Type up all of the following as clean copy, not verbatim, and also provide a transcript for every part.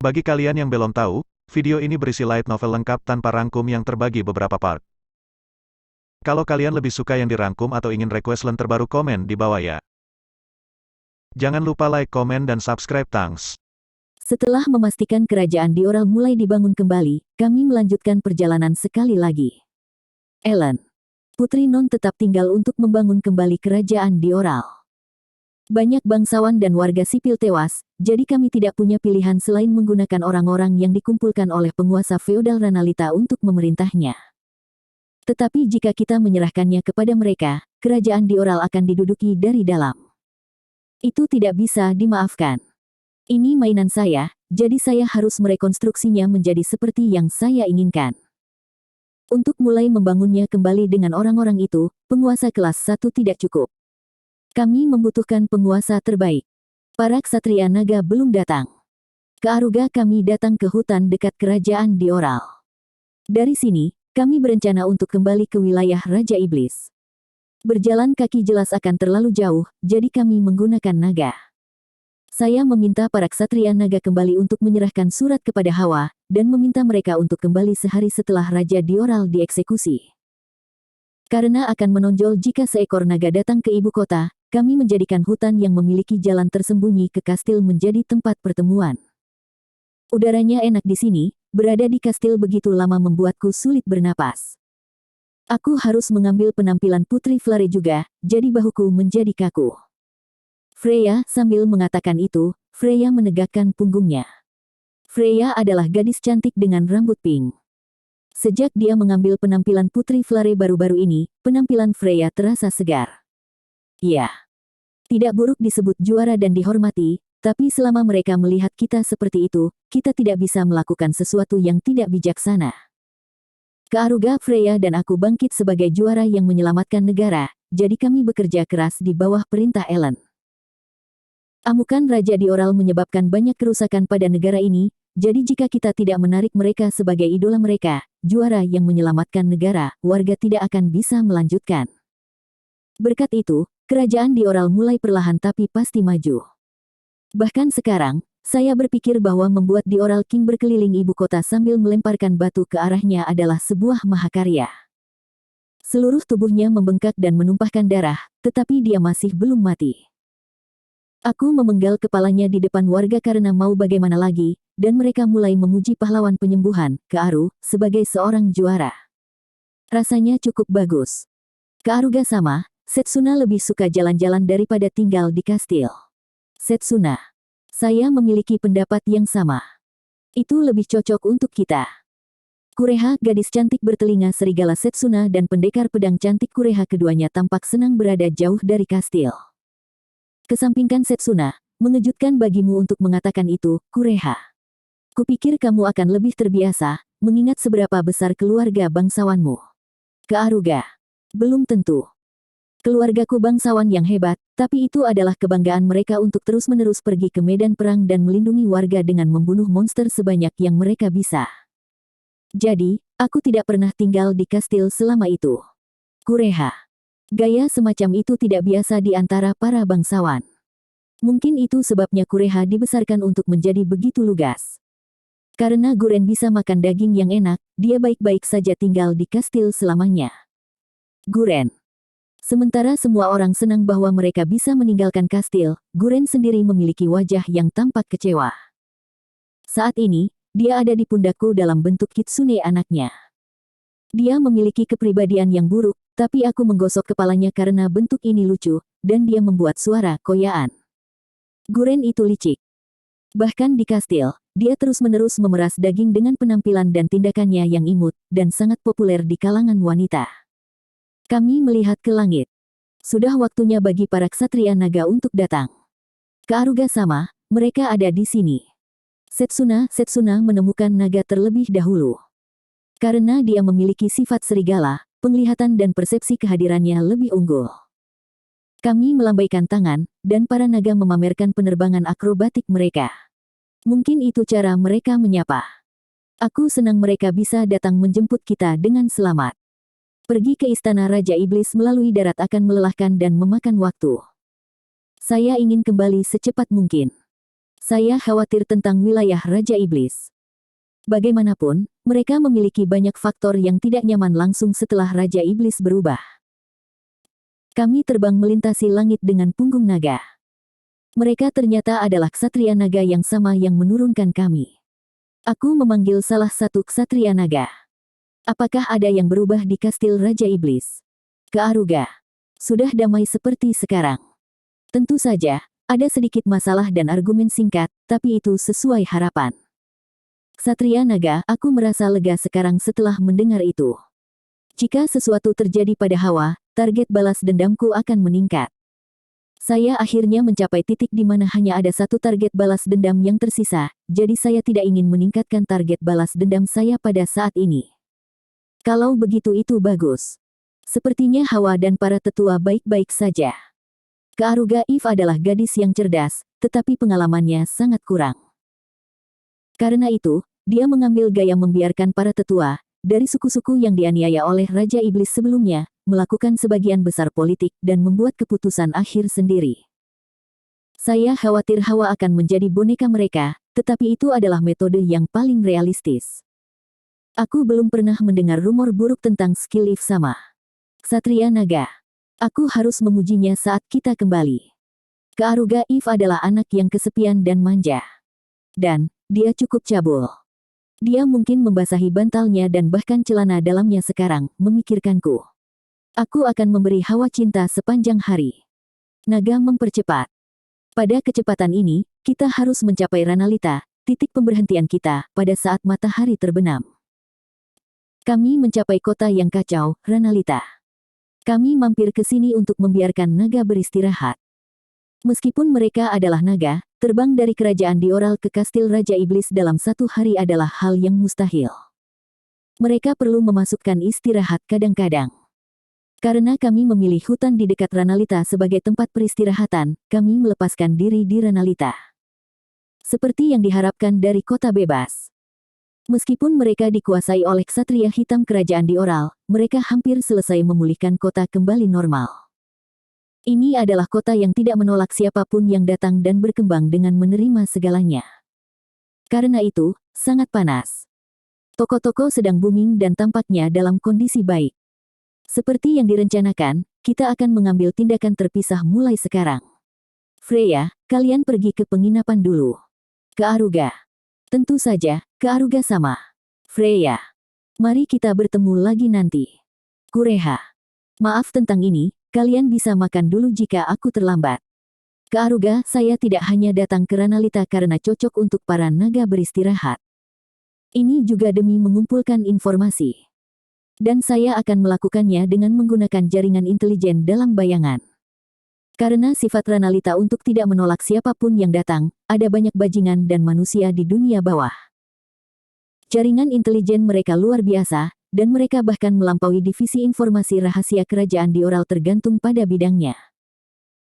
Bagi kalian yang belum tahu, video ini berisi light novel lengkap tanpa rangkum yang terbagi beberapa part. Kalau kalian lebih suka yang dirangkum atau ingin request len terbaru, komen di bawah ya. Jangan lupa like, komen, dan subscribe, thanks. Setelah memastikan kerajaan Dioral mulai dibangun kembali, kami melanjutkan perjalanan sekali lagi. Ellen, Putri Non tetap tinggal untuk membangun kembali kerajaan Dioral. Banyak bangsawan dan warga sipil tewas, jadi kami tidak punya pilihan selain menggunakan orang-orang yang dikumpulkan oleh penguasa feodal Ranalita untuk memerintahnya. Tetapi jika kita menyerahkannya kepada mereka, kerajaan Dioral akan diduduki dari dalam. Itu tidak bisa dimaafkan. Ini mainan saya, jadi saya harus merekonstruksinya menjadi seperti yang saya inginkan. Untuk mulai membangunnya kembali dengan orang-orang itu, penguasa kelas 1 tidak cukup. Kami membutuhkan penguasa terbaik. Para ksatria naga belum datang. Ke Aruga kami datang ke hutan dekat kerajaan Dioral. Dari sini, kami berencana untuk kembali ke wilayah Raja Iblis. Berjalan kaki jelas akan terlalu jauh, jadi kami menggunakan naga. Saya meminta para ksatria naga kembali untuk menyerahkan surat kepada Hawa, dan meminta mereka untuk kembali sehari setelah Raja Dioral dieksekusi. Karena akan menonjol jika seekor naga datang ke ibu kota, kami menjadikan hutan yang memiliki jalan tersembunyi ke kastil menjadi tempat pertemuan. Udaranya enak di sini, berada di kastil begitu lama membuatku sulit bernapas. Aku harus mengambil penampilan Putri Flare juga, jadi bahuku menjadi kaku. Freya, sambil mengatakan itu, Freya menegakkan punggungnya. Freya adalah gadis cantik dengan rambut pink. Sejak dia mengambil penampilan Putri Flare baru-baru ini, penampilan Freya terasa segar. Ya, tidak buruk disebut juara dan dihormati, tapi selama mereka melihat kita seperti itu, kita tidak bisa melakukan sesuatu yang tidak bijaksana. Ke Aruga, Freya dan aku bangkit sebagai juara yang menyelamatkan negara, jadi kami bekerja keras di bawah perintah Ellen. Amukan Raja Dioral menyebabkan banyak kerusakan pada negara ini, jadi jika kita tidak menarik mereka sebagai idola mereka, juara yang menyelamatkan negara, warga tidak akan bisa melanjutkan. Berkat itu, kerajaan Dioral mulai perlahan tapi pasti maju. Bahkan sekarang, saya berpikir bahwa membuat Dioral King berkeliling ibu kota sambil melemparkan batu ke arahnya adalah sebuah mahakarya. Seluruh tubuhnya membengkak dan menumpahkan darah, tetapi dia masih belum mati. Aku memenggal kepalanya di depan warga karena mau bagaimana lagi, dan mereka mulai memuji pahlawan penyembuhan, Kearu, sebagai seorang juara. Rasanya cukup bagus. Kearuga sama, Setsuna lebih suka jalan-jalan daripada tinggal di kastil. Setsuna, saya memiliki pendapat yang sama. Itu lebih cocok untuk kita. Kureha, gadis cantik bertelinga serigala Setsuna dan pendekar pedang cantik Kureha keduanya tampak senang berada jauh dari kastil. Kesampingkan Setsuna, mengejutkan bagimu untuk mengatakan itu, Kureha. Kupikir kamu akan lebih terbiasa, mengingat seberapa besar keluarga bangsawanmu. Ke Aruga. Belum tentu. Keluargaku bangsawan yang hebat, tapi itu adalah kebanggaan mereka untuk terus-menerus pergi ke medan perang dan melindungi warga dengan membunuh monster sebanyak yang mereka bisa. Jadi, aku tidak pernah tinggal di kastil selama itu. Kureha. Gaya semacam itu tidak biasa di antara para bangsawan. Mungkin itu sebabnya Kureha dibesarkan untuk menjadi begitu lugas. Karena Guren bisa makan daging yang enak, dia baik-baik saja tinggal di kastil selamanya. Guren. Sementara semua orang senang bahwa mereka bisa meninggalkan kastil, Guren sendiri memiliki wajah yang tampak kecewa. Saat ini, dia ada di pundakku dalam bentuk kitsune anaknya. Dia memiliki kepribadian yang buruk, tapi aku menggosok kepalanya karena bentuk ini lucu, dan dia membuat suara koyaan. Guren itu licik. Bahkan di kastil, dia terus-menerus memeras daging dengan penampilan dan tindakannya yang imut, dan sangat populer di kalangan wanita. Kami melihat ke langit. Sudah waktunya bagi para ksatria naga untuk datang. Ke Aruga sama, mereka ada di sini. Setsuna menemukan naga terlebih dahulu. Karena dia memiliki sifat serigala, penglihatan dan persepsi kehadirannya lebih unggul. Kami melambaikan tangan, dan para naga memamerkan penerbangan akrobatik mereka. Mungkin itu cara mereka menyapa. Aku senang mereka bisa datang menjemput kita dengan selamat. Pergi ke istana Raja Iblis melalui darat akan melelahkan dan memakan waktu. Saya ingin kembali secepat mungkin. Saya khawatir tentang wilayah Raja Iblis. Bagaimanapun, mereka memiliki banyak faktor yang tidak nyaman langsung setelah Raja Iblis berubah. Kami terbang melintasi langit dengan punggung naga. Mereka ternyata adalah ksatria naga yang sama yang menurunkan kami. Aku memanggil salah satu ksatria naga. Apakah ada yang berubah di kastil Raja Iblis? Ke Aruga. Sudah damai seperti sekarang. Tentu saja, ada sedikit masalah dan argumen singkat, tapi itu sesuai harapan. Ksatria naga, aku merasa lega sekarang setelah mendengar itu. Jika sesuatu terjadi pada Hawa, target balas dendamku akan meningkat. Saya akhirnya mencapai titik di mana hanya ada satu target balas dendam yang tersisa, jadi saya tidak ingin meningkatkan target balas dendam saya pada saat ini. Kalau begitu itu bagus. Sepertinya Hawa dan para tetua baik-baik saja. Kearuga Eve adalah gadis yang cerdas, tetapi pengalamannya sangat kurang. Karena itu, dia mengambil gaya membiarkan para tetua, dari suku-suku yang dianiaya oleh Raja Iblis sebelumnya, melakukan sebagian besar politik dan membuat keputusan akhir sendiri. Saya khawatir Hawa akan menjadi boneka mereka, tetapi itu adalah metode yang paling realistis. Aku belum pernah mendengar rumor buruk tentang skill Eve sama Ksatria Naga. Aku harus memujinya saat kita kembali. Kearuga Eve adalah anak yang kesepian dan manja. Dan, dia cukup cabul. Dia mungkin membasahi bantalnya dan bahkan celana dalamnya sekarang, memikirkanku. Aku akan memberi Hawa cinta sepanjang hari. Naga mempercepat. Pada kecepatan ini, kita harus mencapai Ranalita, titik pemberhentian kita, pada saat matahari terbenam. Kami mencapai kota yang kacau, Ranalita. Kami mampir ke sini untuk membiarkan naga beristirahat. Meskipun mereka adalah naga, terbang dari kerajaan Dioral ke kastil Raja Iblis dalam satu hari adalah hal yang mustahil. Mereka perlu memasukkan istirahat kadang-kadang. Karena kami memilih hutan di dekat Ranalita sebagai tempat peristirahatan, kami melepaskan diri di Ranalita. Seperti yang diharapkan dari kota bebas. Meskipun mereka dikuasai oleh ksatria hitam kerajaan Dioral, mereka hampir selesai memulihkan kota kembali normal. Ini adalah kota yang tidak menolak siapapun yang datang dan berkembang dengan menerima segalanya. Karena itu, sangat panas. Toko-toko sedang booming dan tampaknya dalam kondisi baik. Seperti yang direncanakan, kita akan mengambil tindakan terpisah mulai sekarang. Freya, kalian pergi ke penginapan dulu. Ke Aruga. Tentu saja, ke Aruga sama. Freya. Mari kita bertemu lagi nanti. Kureha. Maaf tentang ini, kalian bisa makan dulu jika aku terlambat. Ke Aruga, saya tidak hanya datang ke Ranalita karena cocok untuk para naga beristirahat. Ini juga demi mengumpulkan informasi. Dan saya akan melakukannya dengan menggunakan jaringan intelijen dalam bayangan. Karena sifat Ranalita untuk tidak menolak siapapun yang datang, ada banyak bajingan dan manusia di dunia bawah. Jaringan intelijen mereka luar biasa, dan mereka bahkan melampaui divisi informasi rahasia kerajaan Dioral tergantung pada bidangnya.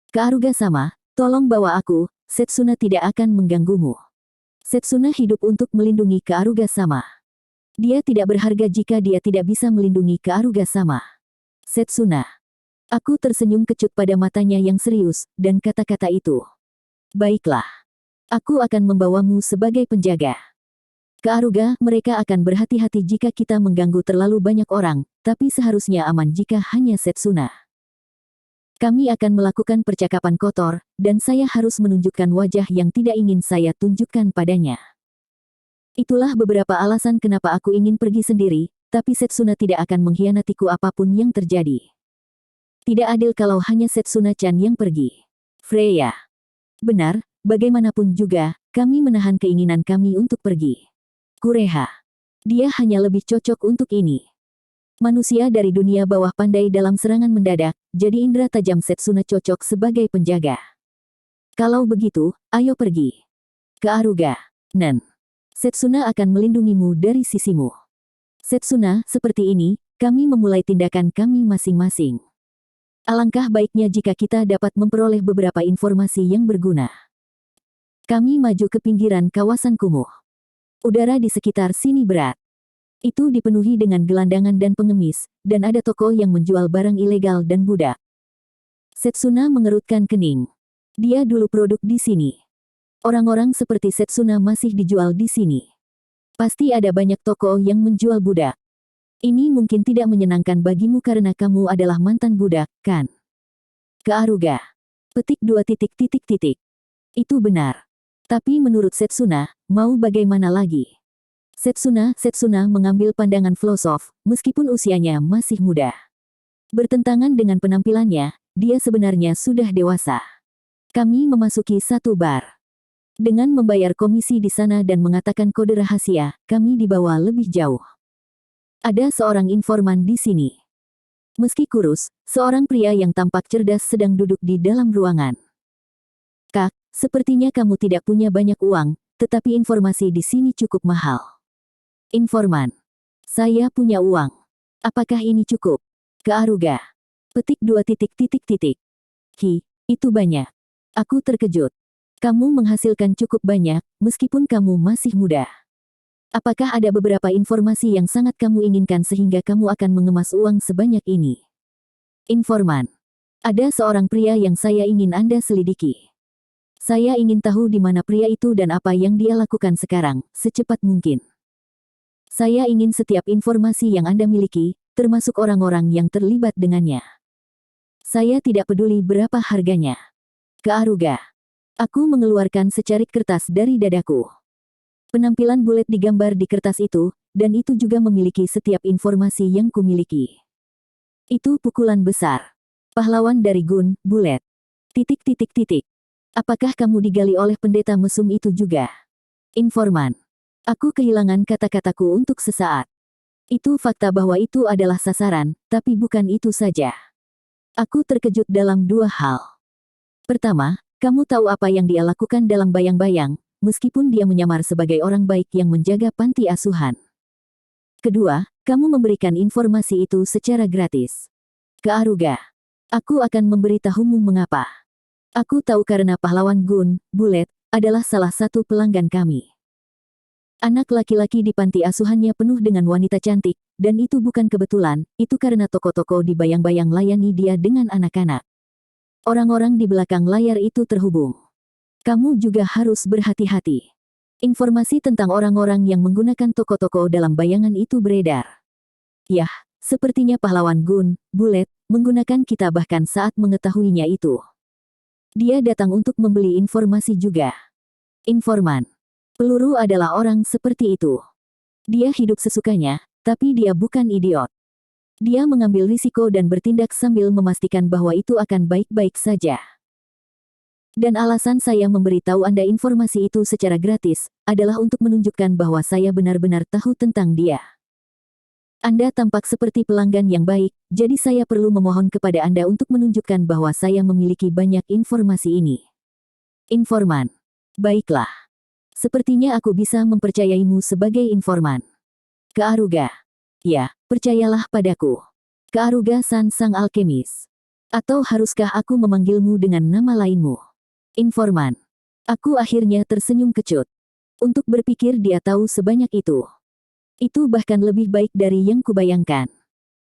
Ke Aruga sama, tolong bawa aku, Setsuna tidak akan mengganggumu. Setsuna hidup untuk melindungi Ke Aruga sama. Dia tidak berharga jika dia tidak bisa melindungi Ke Aruga sama. Setsuna. Aku tersenyum kecut pada matanya yang serius, dan kata-kata itu. Baiklah. Aku akan membawamu sebagai penjaga. Ke Aruga, mereka akan berhati-hati jika kita mengganggu terlalu banyak orang, tapi seharusnya aman jika hanya Setsuna. Kami akan melakukan percakapan kotor, dan saya harus menunjukkan wajah yang tidak ingin saya tunjukkan padanya. Itulah beberapa alasan kenapa aku ingin pergi sendiri, tapi Setsuna tidak akan mengkhianatiku apapun yang terjadi. Tidak adil kalau hanya Setsuna-chan yang pergi. Freya. Benar, bagaimanapun juga, kami menahan keinginan kami untuk pergi. Kureha. Dia hanya lebih cocok untuk ini. Manusia dari dunia bawah pandai dalam serangan mendadak, jadi indera tajam Setsuna cocok sebagai penjaga. Kalau begitu, ayo pergi. Ke Aruga. Nen. Setsuna akan melindungimu dari sisimu. Setsuna, seperti ini, kami memulai tindakan kami masing-masing. Alangkah baiknya jika kita dapat memperoleh beberapa informasi yang berguna. Kami maju ke pinggiran kawasan kumuh. Udara di sekitar sini berat. Itu dipenuhi dengan gelandangan dan pengemis, dan ada toko yang menjual barang ilegal dan budak. Setsuna mengerutkan kening. Dia dulu produk di sini. Orang-orang seperti Setsuna masih dijual di sini. Pasti ada banyak toko yang menjual budak. Ini mungkin tidak menyenangkan bagimu karena kamu adalah mantan budak, kan? Kearuga. Petik 2 titik titik titik. Itu benar. Tapi menurut Setsuna, mau bagaimana lagi? Setsuna mengambil pandangan filosof, meskipun usianya masih muda. Bertentangan dengan penampilannya, dia sebenarnya sudah dewasa. Kami memasuki satu bar. Dengan membayar komisi di sana dan mengatakan kode rahasia, kami dibawa lebih jauh. Ada seorang informan di sini. Meski kurus, seorang pria yang tampak cerdas sedang duduk di dalam ruangan. Kak, sepertinya kamu tidak punya banyak uang, tetapi informasi di sini cukup mahal. Informan. Saya punya uang. Apakah ini cukup? Kearuga. Petik 2 titik titik titik. Itu banyak. Aku terkejut. Kamu menghasilkan cukup banyak, meskipun kamu masih muda. Apakah ada beberapa informasi yang sangat kamu inginkan sehingga kamu akan mengemas uang sebanyak ini? Informan. Ada seorang pria yang saya ingin Anda selidiki. Saya ingin tahu di mana pria itu dan apa yang dia lakukan sekarang, secepat mungkin. Saya ingin setiap informasi yang Anda miliki, termasuk orang-orang yang terlibat dengannya. Saya tidak peduli berapa harganya. Kearuga. Aku mengeluarkan secarik kertas dari dadaku. Penampilan bulet digambar di kertas itu, dan itu juga memiliki setiap informasi yang kumiliki. Itu pukulan besar. Pahlawan dari Gun, bulet. Titik titik titik. Apakah kamu digali oleh pendeta mesum itu juga? Informan. Aku kehilangan kata-kataku untuk sesaat. Itu fakta bahwa itu adalah sasaran, tapi bukan itu saja. Aku terkejut dalam dua hal. Pertama, kamu tahu apa yang dia lakukan dalam bayang-bayang, meskipun dia menyamar sebagai orang baik yang menjaga panti asuhan. Kedua, kamu memberikan informasi itu secara gratis. Kearuga. Aku akan memberitahumu mengapa. Aku tahu karena pahlawan Gun, bulet, adalah salah satu pelanggan kami. Anak laki-laki di panti asuhannya penuh dengan wanita cantik, dan itu bukan kebetulan, itu karena toko-toko di bayang-bayang layani dia dengan anak-anak. Orang-orang di belakang layar itu terhubung. Kamu juga harus berhati-hati. Informasi tentang orang-orang yang menggunakan toko-toko dalam bayangan itu beredar. Yah, sepertinya pahlawan Gun, bulet, menggunakan kita bahkan saat mengetahuinya itu. Dia datang untuk membeli informasi juga. Informan. Peluru adalah orang seperti itu. Dia hidup sesukanya, tapi dia bukan idiot. Dia mengambil risiko dan bertindak sambil memastikan bahwa itu akan baik-baik saja. Dan alasan saya memberitahu Anda informasi itu secara gratis, adalah untuk menunjukkan bahwa saya benar-benar tahu tentang dia. Anda tampak seperti pelanggan yang baik, jadi saya perlu memohon kepada Anda untuk menunjukkan bahwa saya memiliki banyak informasi ini. Informan. Baiklah. Sepertinya aku bisa mempercayaimu sebagai informan. Kearuga. Ya, percayalah padaku. Kearuga-san sang alkemis. Atau haruskah aku memanggilmu dengan nama lainmu? Informan. Aku akhirnya tersenyum kecut. Untuk berpikir dia tahu sebanyak itu. Itu bahkan lebih baik dari yang kubayangkan.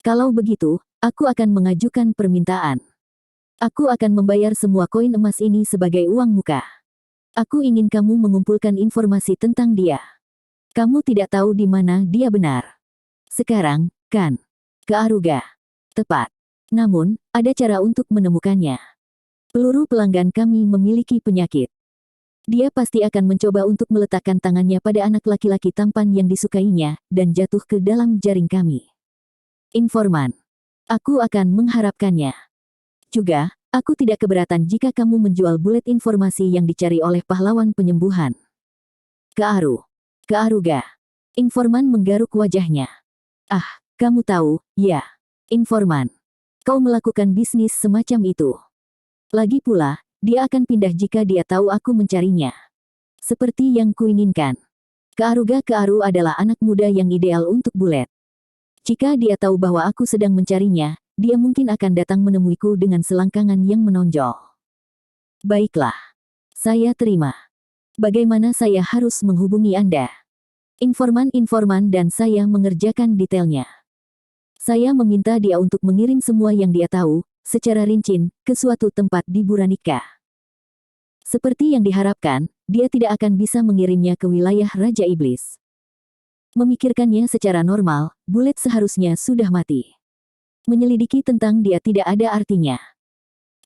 Kalau begitu, aku akan mengajukan permintaan. Aku akan membayar semua koin emas ini sebagai uang muka. Aku ingin kamu mengumpulkan informasi tentang dia. Kamu tidak tahu di mana dia benar. Sekarang, kan? Kearuga. Tepat. Namun, ada cara untuk menemukannya. Peluru pelanggan kami memiliki penyakit. Dia pasti akan mencoba untuk meletakkan tangannya pada anak laki-laki tampan yang disukainya, dan jatuh ke dalam jaring kami. Informan. Aku akan mengharapkannya. Juga, aku tidak keberatan jika kamu menjual bulet informasi yang dicari oleh pahlawan penyembuhan. Kearuga. Informan menggaruk wajahnya. Ah, kamu tahu, ya. Informan. Kau melakukan bisnis semacam itu. Lagi pula, dia akan pindah jika dia tahu aku mencarinya. Seperti yang kuinginkan. Kearu adalah anak muda yang ideal untuk bulet. Jika dia tahu bahwa aku sedang mencarinya, dia mungkin akan datang menemuiku dengan selangkangan yang menonjol. Baiklah. Saya terima. Bagaimana saya harus menghubungi Anda? Informan dan saya mengerjakan detailnya. Saya meminta dia untuk mengirim semua yang dia tahu, secara rinci, ke suatu tempat di Buranika. Seperti yang diharapkan, dia tidak akan bisa mengirimnya ke wilayah Raja Iblis. Memikirkannya secara normal, Bullet seharusnya sudah mati. Menyelidiki tentang dia tidak ada artinya.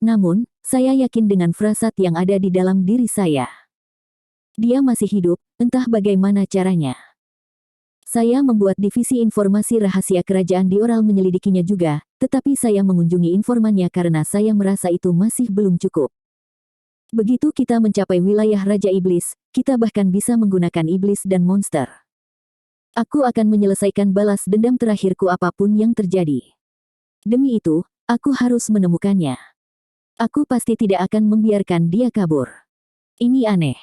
Namun, saya yakin dengan firasat yang ada di dalam diri saya. Dia masih hidup, entah bagaimana caranya. Saya membuat divisi informasi rahasia kerajaan Dioral menyelidikinya juga, tetapi saya mengunjungi informannya karena saya merasa itu masih belum cukup. Begitu kita mencapai wilayah Raja Iblis, kita bahkan bisa menggunakan iblis dan monster. Aku akan menyelesaikan balas dendam terakhirku apapun yang terjadi. Demi itu, aku harus menemukannya. Aku pasti tidak akan membiarkan dia kabur. Ini aneh.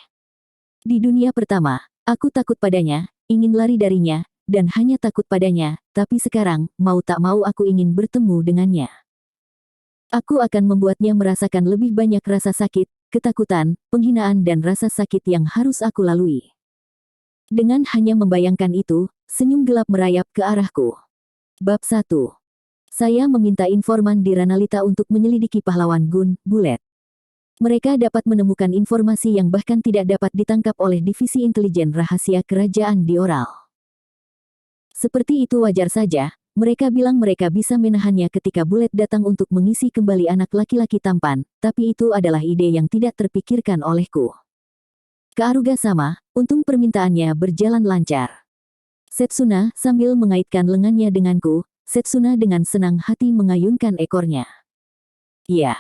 Di dunia pertama, aku takut padanya, ingin lari darinya, dan hanya takut padanya, tapi sekarang, mau tak mau aku ingin bertemu dengannya. Aku akan membuatnya merasakan lebih banyak rasa sakit, ketakutan, penghinaan dan rasa sakit yang harus aku lalui. Dengan hanya membayangkan itu, senyum gelap merayap ke arahku. Bab 1. Saya meminta informan di Ranalita untuk menyelidiki pahlawan Gun, Bullet. Mereka dapat menemukan informasi yang bahkan tidak dapat ditangkap oleh divisi intelijen rahasia kerajaan Dioral. Seperti itu wajar saja, mereka bilang mereka bisa menahannya ketika Bullet datang untuk mengisi kembali anak laki-laki tampan, tapi itu adalah ide yang tidak terpikirkan olehku. Kaaruga sama, untung permintaannya berjalan lancar. Setsuna sambil mengaitkan lengannya denganku, Setsuna dengan senang hati mengayunkan ekornya. Iya.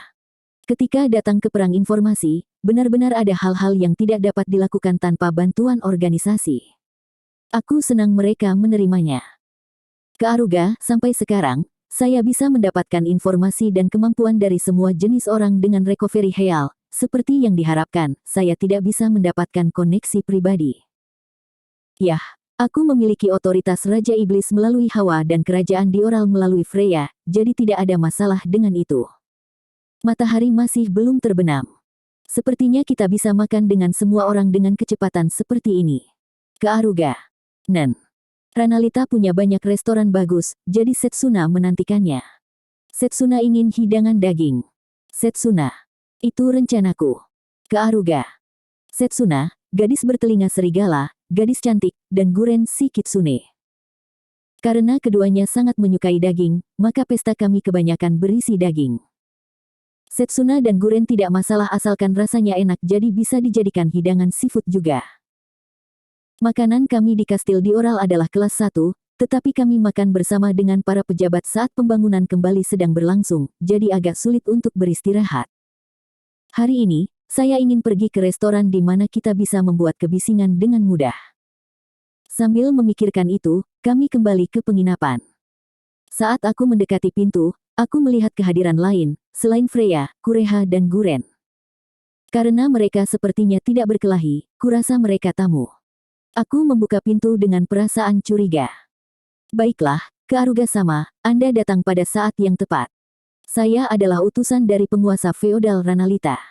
Ketika datang ke perang informasi, benar-benar ada hal-hal yang tidak dapat dilakukan tanpa bantuan organisasi. Aku senang mereka menerimanya. Kaaruga, sampai sekarang, saya bisa mendapatkan informasi dan kemampuan dari semua jenis orang dengan recovery heal. Seperti yang diharapkan, saya tidak bisa mendapatkan koneksi pribadi. Yah, aku memiliki otoritas Raja Iblis melalui Hawa dan kerajaan Dioral melalui Freya, jadi tidak ada masalah dengan itu. Matahari masih belum terbenam. Sepertinya kita bisa makan dengan semua orang dengan kecepatan seperti ini. Kaaruga. Nen. Ranalita punya banyak restoran bagus, jadi Setsuna menantikannya. Setsuna ingin hidangan daging. Setsuna. Itu rencanaku. Kaaruga. Setsuna, gadis bertelinga serigala, gadis cantik, dan Guren si Kitsune. Karena keduanya sangat menyukai daging, maka pesta kami kebanyakan berisi daging. Setsuna dan Guren tidak masalah asalkan rasanya enak jadi bisa dijadikan hidangan seafood juga. Makanan kami di Kastil Dioral adalah kelas 1, tetapi kami makan bersama dengan para pejabat saat pembangunan kembali sedang berlangsung, jadi agak sulit untuk beristirahat. Hari ini, saya ingin pergi ke restoran di mana kita bisa membuat kebisingan dengan mudah. Sambil memikirkan itu, kami kembali ke penginapan. Saat aku mendekati pintu, aku melihat kehadiran lain, selain Freya, Kureha dan Guren. Karena mereka sepertinya tidak berkelahi, kurasa mereka tamu. Aku membuka pintu dengan perasaan curiga. Baiklah, Kaaruga sama, Anda datang pada saat yang tepat. Saya adalah utusan dari penguasa feodal Ranalita.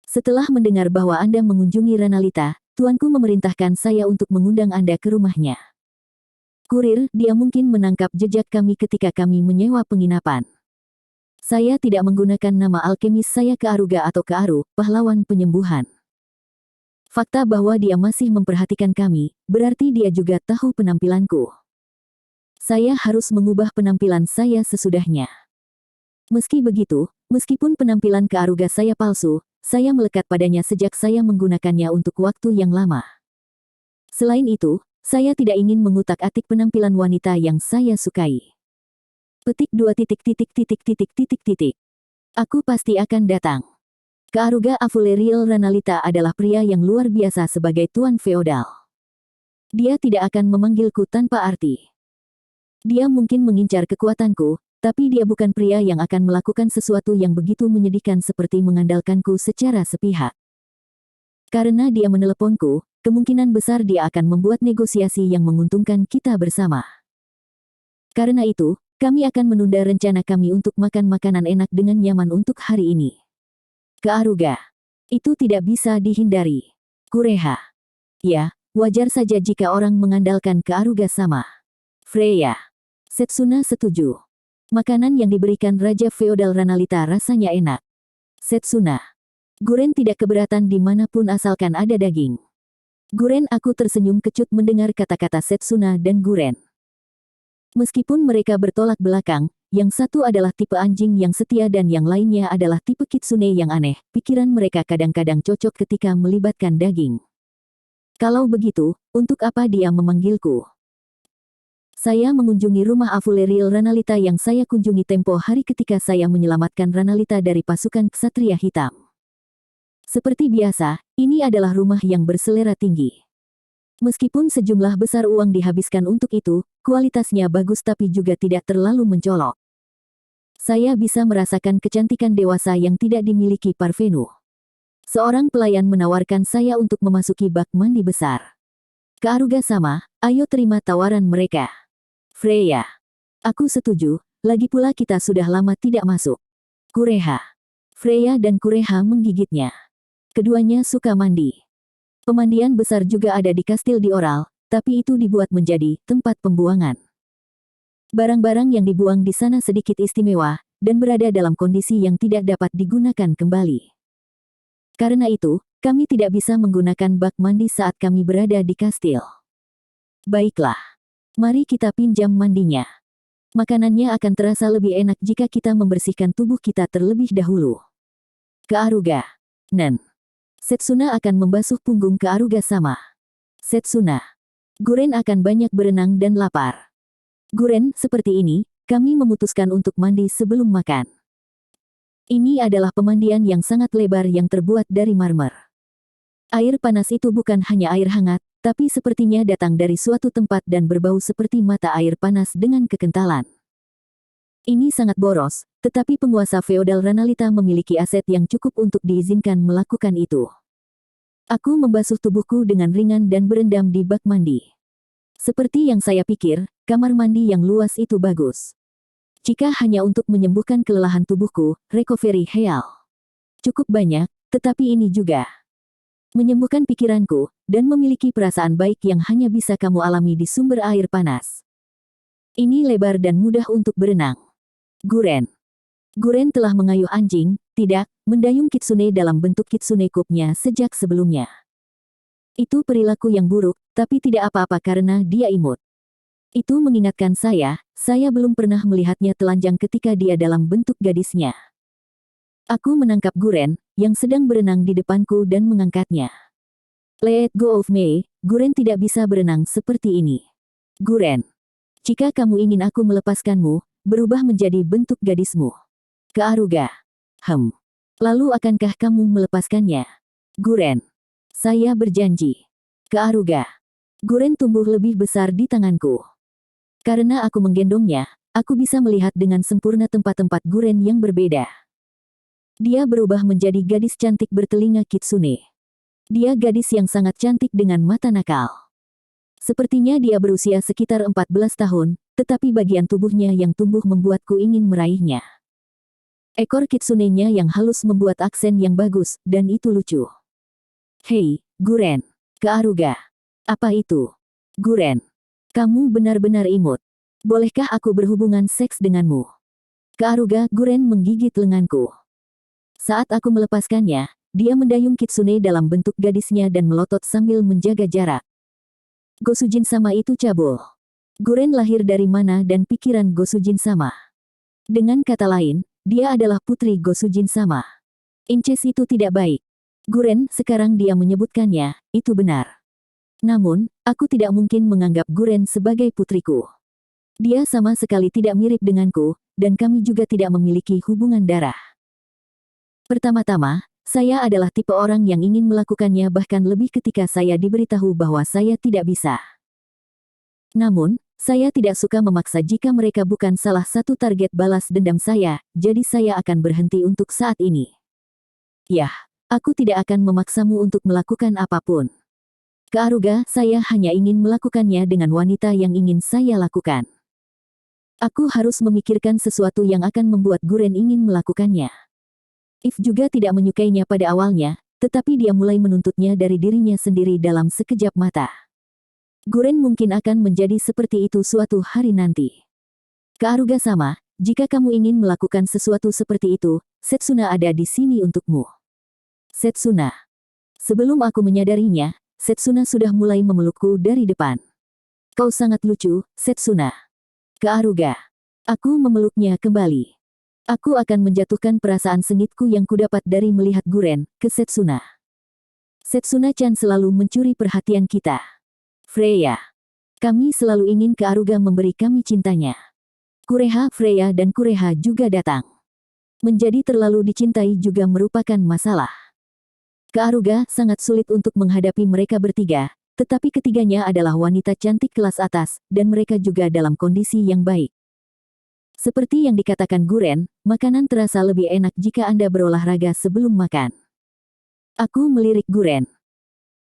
Setelah mendengar bahwa Anda mengunjungi Ranalita, tuanku memerintahkan saya untuk mengundang Anda ke rumahnya. Kurir, dia mungkin menangkap jejak kami ketika kami menyewa penginapan. Saya tidak menggunakan nama alkemis saya Kaaruga atau Kaaru, pahlawan penyembuhan. Fakta bahwa dia masih memperhatikan kami, berarti dia juga tahu penampilanku. Saya harus mengubah penampilan saya sesudahnya. Meski begitu, meskipun penampilan Kaaruga saya palsu, saya melekat padanya sejak saya menggunakannya untuk waktu yang lama. Selain itu, saya tidak ingin mengutak-atik penampilan wanita yang saya sukai. Petik 2. Aku pasti akan datang. Kaaruga Avulerial Ranalita adalah pria yang luar biasa sebagai tuan feodal. Dia tidak akan memanggilku tanpa arti. Dia mungkin mengincar kekuatanku, tapi dia bukan pria yang akan melakukan sesuatu yang begitu menyedihkan seperti mengandalkanku secara sepihak. Karena dia meneleponku, kemungkinan besar dia akan membuat negosiasi yang menguntungkan kita bersama. Karena itu, kami akan menunda rencana kami untuk makan makanan enak dengan nyaman untuk hari ini. Kaaruga. Itu tidak bisa dihindari. Kureha. Ya, wajar saja jika orang mengandalkan Kaaruga sama. Freya. Setsuna setuju. Makanan yang diberikan Raja Feodal Ranalita rasanya enak. Setsuna. Guren tidak keberatan dimanapun asalkan ada daging. Guren, aku tersenyum kecut mendengar kata-kata Setsuna dan Guren. Meskipun mereka bertolak belakang, yang satu adalah tipe anjing yang setia dan yang lainnya adalah tipe kitsune yang aneh, pikiran mereka kadang-kadang cocok ketika melibatkan daging. Kalau begitu, untuk apa dia memanggilku? Saya mengunjungi rumah Afuleril Ranalita yang saya kunjungi tempo hari ketika saya menyelamatkan Ranalita dari pasukan Ksatria Hitam. Seperti biasa, ini adalah rumah yang berselera tinggi. Meskipun sejumlah besar uang dihabiskan untuk itu, kualitasnya bagus tapi juga tidak terlalu mencolok. Saya bisa merasakan kecantikan dewasa yang tidak dimiliki Parvenu. Seorang pelayan menawarkan saya untuk memasuki bak mandi besar. Kaaruga-sama, ayo terima tawaran mereka. Freya. Aku setuju, lagi pula kita sudah lama tidak masuk. Kureha. Freya dan Kureha menggigitnya. Keduanya suka mandi. Pemandian besar juga ada di kastil Dioral, tapi itu dibuat menjadi tempat pembuangan. Barang-barang yang dibuang di sana sedikit istimewa, dan berada dalam kondisi yang tidak dapat digunakan kembali. Karena itu, kami tidak bisa menggunakan bak mandi saat kami berada di kastil. Baiklah. Mari kita pinjam mandinya. Makanannya akan terasa lebih enak jika kita membersihkan tubuh kita terlebih dahulu. Kaaruga. Nen. Setsuna akan membasuh punggung Kaaruga-sama. Setsuna. Guren akan banyak berenang dan lapar. Guren, seperti ini, kami memutuskan untuk mandi sebelum makan. Ini adalah pemandian yang sangat lebar yang terbuat dari marmer. Air panas itu bukan hanya air hangat, tapi sepertinya datang dari suatu tempat dan berbau seperti mata air panas dengan kekentalan. Ini sangat boros, tetapi penguasa feodal Ranalita memiliki aset yang cukup untuk diizinkan melakukan itu. Aku membasuh tubuhku dengan ringan dan berendam di bak mandi. Seperti yang saya pikir, kamar mandi yang luas itu bagus. Jika hanya untuk menyembuhkan kelelahan tubuhku, recovery heal. Cukup banyak, tetapi ini juga menyembuhkan pikiranku, dan memiliki perasaan baik yang hanya bisa kamu alami di sumber air panas. Ini lebar dan mudah untuk berenang. Guren. Guren telah mengayuh anjing, tidak, mendayung kitsune dalam bentuk kitsune cup-nya sejak sebelumnya. Itu perilaku yang buruk, tapi tidak apa-apa karena dia imut. Itu mengingatkan saya belum pernah melihatnya telanjang ketika dia dalam bentuk gadisnya. Aku menangkap Guren, yang sedang berenang di depanku dan mengangkatnya. Let go of me, Guren tidak bisa berenang seperti ini. Guren. Jika kamu ingin aku melepaskanmu, berubah menjadi bentuk gadismu. Kaaruga. Lalu akankah kamu melepaskannya? Guren. Saya berjanji. Kaaruga. Guren tumbuh lebih besar di tanganku. Karena aku menggendongnya, aku bisa melihat dengan sempurna tempat-tempat Guren yang berbeda. Dia berubah menjadi gadis cantik bertelinga kitsune. Dia gadis yang sangat cantik dengan mata nakal. Sepertinya dia berusia sekitar 14 tahun, tetapi bagian tubuhnya yang tumbuh membuatku ingin meraihnya. Ekor kitsunenya yang halus membuat aksen yang bagus, dan itu lucu. Hei, Guren. Kaaruga. Apa itu? Guren. Kamu benar-benar imut. Bolehkah aku berhubungan seks denganmu? Kaaruga, Guren menggigit lenganku. Saat aku melepaskannya, dia mendayung kitsune dalam bentuk gadisnya dan melotot sambil menjaga jarak. Gosujin-sama itu cabul. Guren lahir dari mana dan pikiran Gosujin-sama. Dengan kata lain, dia adalah putri Gosujin-sama. Inces itu tidak baik. Guren, sekarang dia menyebutkannya, itu benar. Namun, aku tidak mungkin menganggap Guren sebagai putriku. Dia sama sekali tidak mirip denganku, dan kami juga tidak memiliki hubungan darah. Pertama-tama, saya adalah tipe orang yang ingin melakukannya bahkan lebih ketika saya diberitahu bahwa saya tidak bisa. Namun, saya tidak suka memaksa jika mereka bukan salah satu target balas dendam saya, jadi saya akan berhenti untuk saat ini. Yah, aku tidak akan memaksamu untuk melakukan apapun. Kaaruga, saya hanya ingin melakukannya dengan wanita yang ingin saya lakukan. Aku harus memikirkan sesuatu yang akan membuat Guren ingin melakukannya. If juga tidak menyukainya pada awalnya, tetapi dia mulai menuntutnya dari dirinya sendiri dalam sekejap mata. Guren mungkin akan menjadi seperti itu suatu hari nanti. Kaaruga-sama, jika kamu ingin melakukan sesuatu seperti itu, Setsuna ada di sini untukmu. Setsuna. Sebelum aku menyadarinya, Setsuna sudah mulai memelukku dari depan. Kau sangat lucu, Setsuna. Kearuga. Aku memeluknya kembali. Aku akan menjatuhkan perasaan sengitku yang kudapat dari melihat Guren ke Setsuna. Setsuna-chan selalu mencuri perhatian kita. Freya. Kami selalu ingin Kearuga memberi kami cintanya. Kureha, Freya dan Kureha juga datang. Menjadi terlalu dicintai juga merupakan masalah. Kearuga sangat sulit untuk menghadapi mereka bertiga, tetapi ketiganya adalah wanita cantik kelas atas, dan mereka juga dalam kondisi yang baik. Seperti yang dikatakan Guren, makanan terasa lebih enak jika Anda berolahraga sebelum makan. Aku melirik Guren.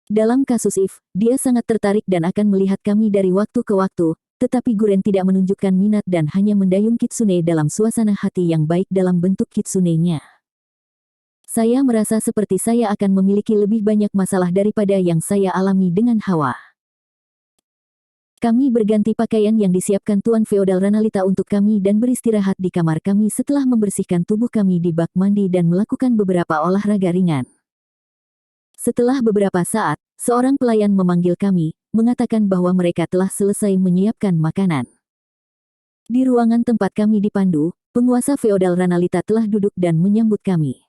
Dalam kasus If, dia sangat tertarik dan akan melihat kami dari waktu ke waktu, tetapi Guren tidak menunjukkan minat dan hanya mendayung Kitsune dalam suasana hati yang baik dalam bentuk Kitsune-nya. Saya merasa seperti saya akan memiliki lebih banyak masalah daripada yang saya alami dengan Hawa. Kami berganti pakaian yang disiapkan Tuan Feodal Ranalita untuk kami dan beristirahat di kamar kami setelah membersihkan tubuh kami di bak mandi dan melakukan beberapa olahraga ringan. Setelah beberapa saat, seorang pelayan memanggil kami, mengatakan bahwa mereka telah selesai menyiapkan makanan. Di ruangan tempat kami dipandu, penguasa Feodal Ranalita telah duduk dan menyambut kami.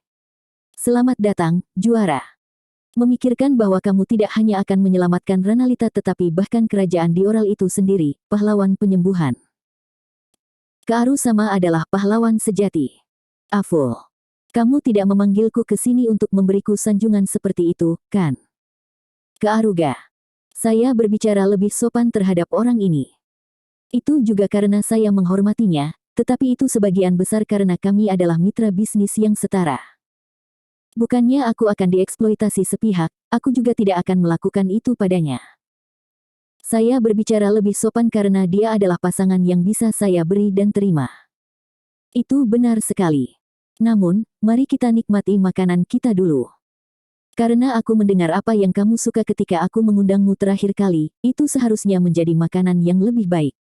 Selamat datang, juara. Memikirkan bahwa kamu tidak hanya akan menyelamatkan Ranalita tetapi bahkan kerajaan Dioral itu sendiri, pahlawan penyembuhan. Kearu sama adalah pahlawan sejati. Aful. Kamu tidak memanggilku ke sini untuk memberiku sanjungan seperti itu, kan? Kearuga. Saya berbicara lebih sopan terhadap orang ini. Itu juga karena saya menghormatinya, tetapi itu sebagian besar karena kami adalah mitra bisnis yang setara. Bukannya aku akan dieksploitasi sepihak, aku juga tidak akan melakukan itu padanya. Saya berbicara lebih sopan karena dia adalah pasangan yang bisa saya beri dan terima. Itu benar sekali. Namun, mari kita nikmati makanan kita dulu. Karena aku mendengar apa yang kamu suka ketika aku mengundangmu terakhir kali, itu seharusnya menjadi makanan yang lebih baik.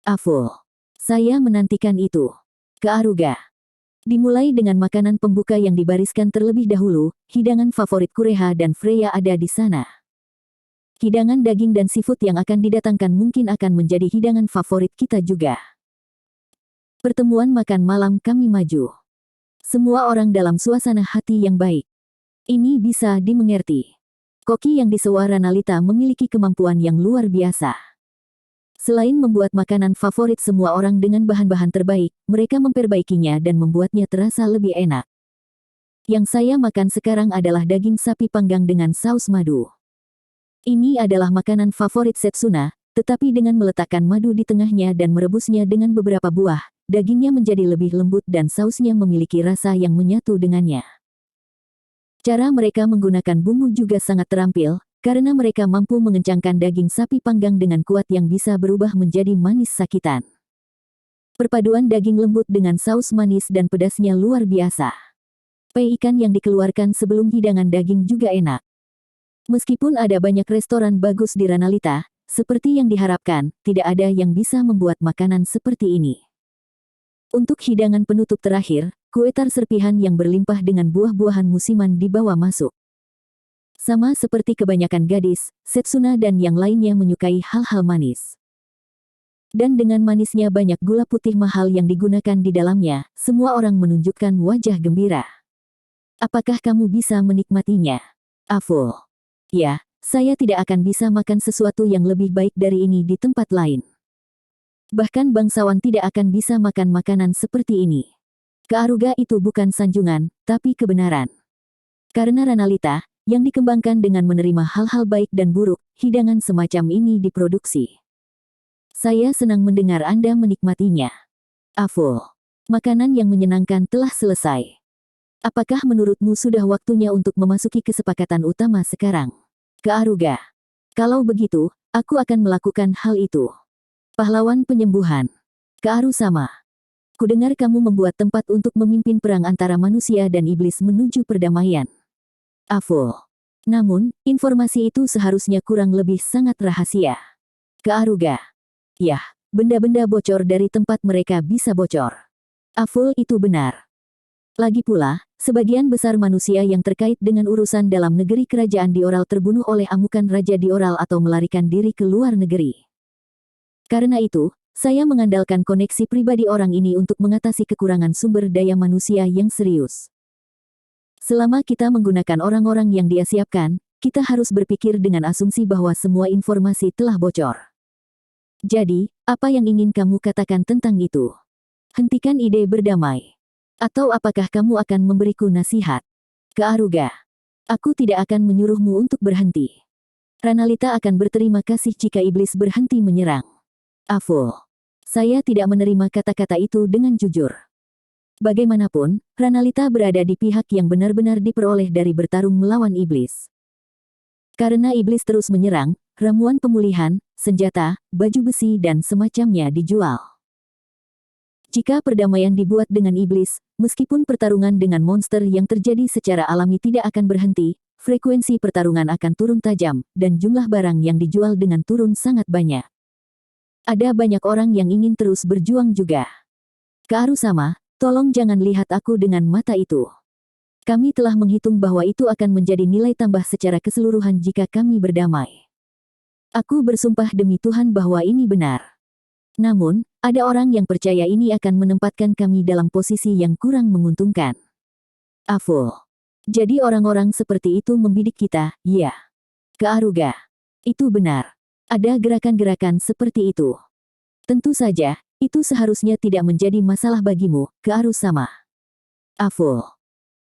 Aful. Saya menantikan itu. Kearuga. Dimulai dengan makanan pembuka yang dibariskan terlebih dahulu, hidangan favorit Kureha dan Freya ada di sana. Hidangan daging dan seafood yang akan didatangkan mungkin akan menjadi hidangan favorit kita juga. Pertemuan makan malam kami maju. Semua orang dalam suasana hati yang baik. Ini bisa dimengerti. Koki yang disewa Ranalita memiliki kemampuan yang luar biasa. Selain membuat makanan favorit semua orang dengan bahan-bahan terbaik, mereka memperbaikinya dan membuatnya terasa lebih enak. Yang saya makan sekarang adalah daging sapi panggang dengan saus madu. Ini adalah makanan favorit Setsuna, tetapi dengan meletakkan madu di tengahnya dan merebusnya dengan beberapa buah, dagingnya menjadi lebih lembut dan sausnya memiliki rasa yang menyatu dengannya. Cara mereka menggunakan bumbu juga sangat terampil, karena mereka mampu mengencangkan daging sapi panggang dengan kuat yang bisa berubah menjadi manis sakitan. Perpaduan daging lembut dengan saus manis dan pedasnya luar biasa. Pai ikan yang dikeluarkan sebelum hidangan daging juga enak. Meskipun ada banyak restoran bagus di Ranalita, seperti yang diharapkan, tidak ada yang bisa membuat makanan seperti ini. Untuk hidangan penutup terakhir, kue tar serpihan yang berlimpah dengan buah-buahan musiman dibawa masuk. Sama seperti kebanyakan gadis, Setsuna dan yang lainnya menyukai hal-hal manis. Dan dengan manisnya banyak gula putih mahal yang digunakan di dalamnya, semua orang menunjukkan wajah gembira. Apakah kamu bisa menikmatinya? Aful. Ya, saya tidak akan bisa makan sesuatu yang lebih baik dari ini di tempat lain. Bahkan bangsawan tidak akan bisa makan makanan seperti ini. Kearuga itu bukan sanjungan, tapi kebenaran. Karena Ranalita, yang dikembangkan dengan menerima hal-hal baik dan buruk, hidangan semacam ini diproduksi. Saya senang mendengar Anda menikmatinya. Aful. Makanan yang menyenangkan telah selesai. Apakah menurutmu sudah waktunya untuk memasuki kesepakatan utama sekarang? Kearuga. Kalau begitu, aku akan melakukan hal itu. Pahlawan penyembuhan. Kearu sama. Kudengar kamu membuat tempat untuk memimpin perang antara manusia dan iblis menuju perdamaian. Aful. Namun, informasi itu seharusnya kurang lebih sangat rahasia. Kearuga. Yah, benda-benda bocor dari tempat mereka bisa bocor. Aful itu benar. Lagi pula, sebagian besar manusia yang terkait dengan urusan dalam negeri kerajaan Dioral terbunuh oleh amukan Raja Dioral atau melarikan diri ke luar negeri. Karena itu, saya mengandalkan koneksi pribadi orang ini untuk mengatasi kekurangan sumber daya manusia yang serius. Selama kita menggunakan orang-orang yang dia siapkan, kita harus berpikir dengan asumsi bahwa semua informasi telah bocor. Jadi, apa yang ingin kamu katakan tentang itu? Hentikan ide berdamai. Atau apakah kamu akan memberiku nasihat? Ke Aruga. Aku tidak akan menyuruhmu untuk berhenti. Ranalita akan berterima kasih jika iblis berhenti menyerang. Aful. Saya tidak menerima kata-kata itu dengan jujur. Bagaimanapun, Ranalita berada di pihak yang benar-benar diperoleh dari bertarung melawan iblis. Karena iblis terus menyerang, ramuan pemulihan, senjata, baju besi dan semacamnya dijual. Jika perdamaian dibuat dengan iblis, meskipun pertarungan dengan monster yang terjadi secara alami tidak akan berhenti, frekuensi pertarungan akan turun tajam, dan jumlah barang yang dijual dengan turun sangat banyak. Ada banyak orang yang ingin terus berjuang juga. Ke Arusama, tolong jangan lihat aku dengan mata itu. Kami telah menghitung bahwa itu akan menjadi nilai tambah secara keseluruhan jika kami berdamai. Aku bersumpah demi Tuhan bahwa ini benar. Namun, ada orang yang percaya ini akan menempatkan kami dalam posisi yang kurang menguntungkan. Aful. Jadi orang-orang seperti itu membidik kita, ya. Ke Aruga. Itu benar. Ada gerakan-gerakan seperti itu. Tentu saja, itu seharusnya tidak menjadi masalah bagimu, Ke Arusama. Aful.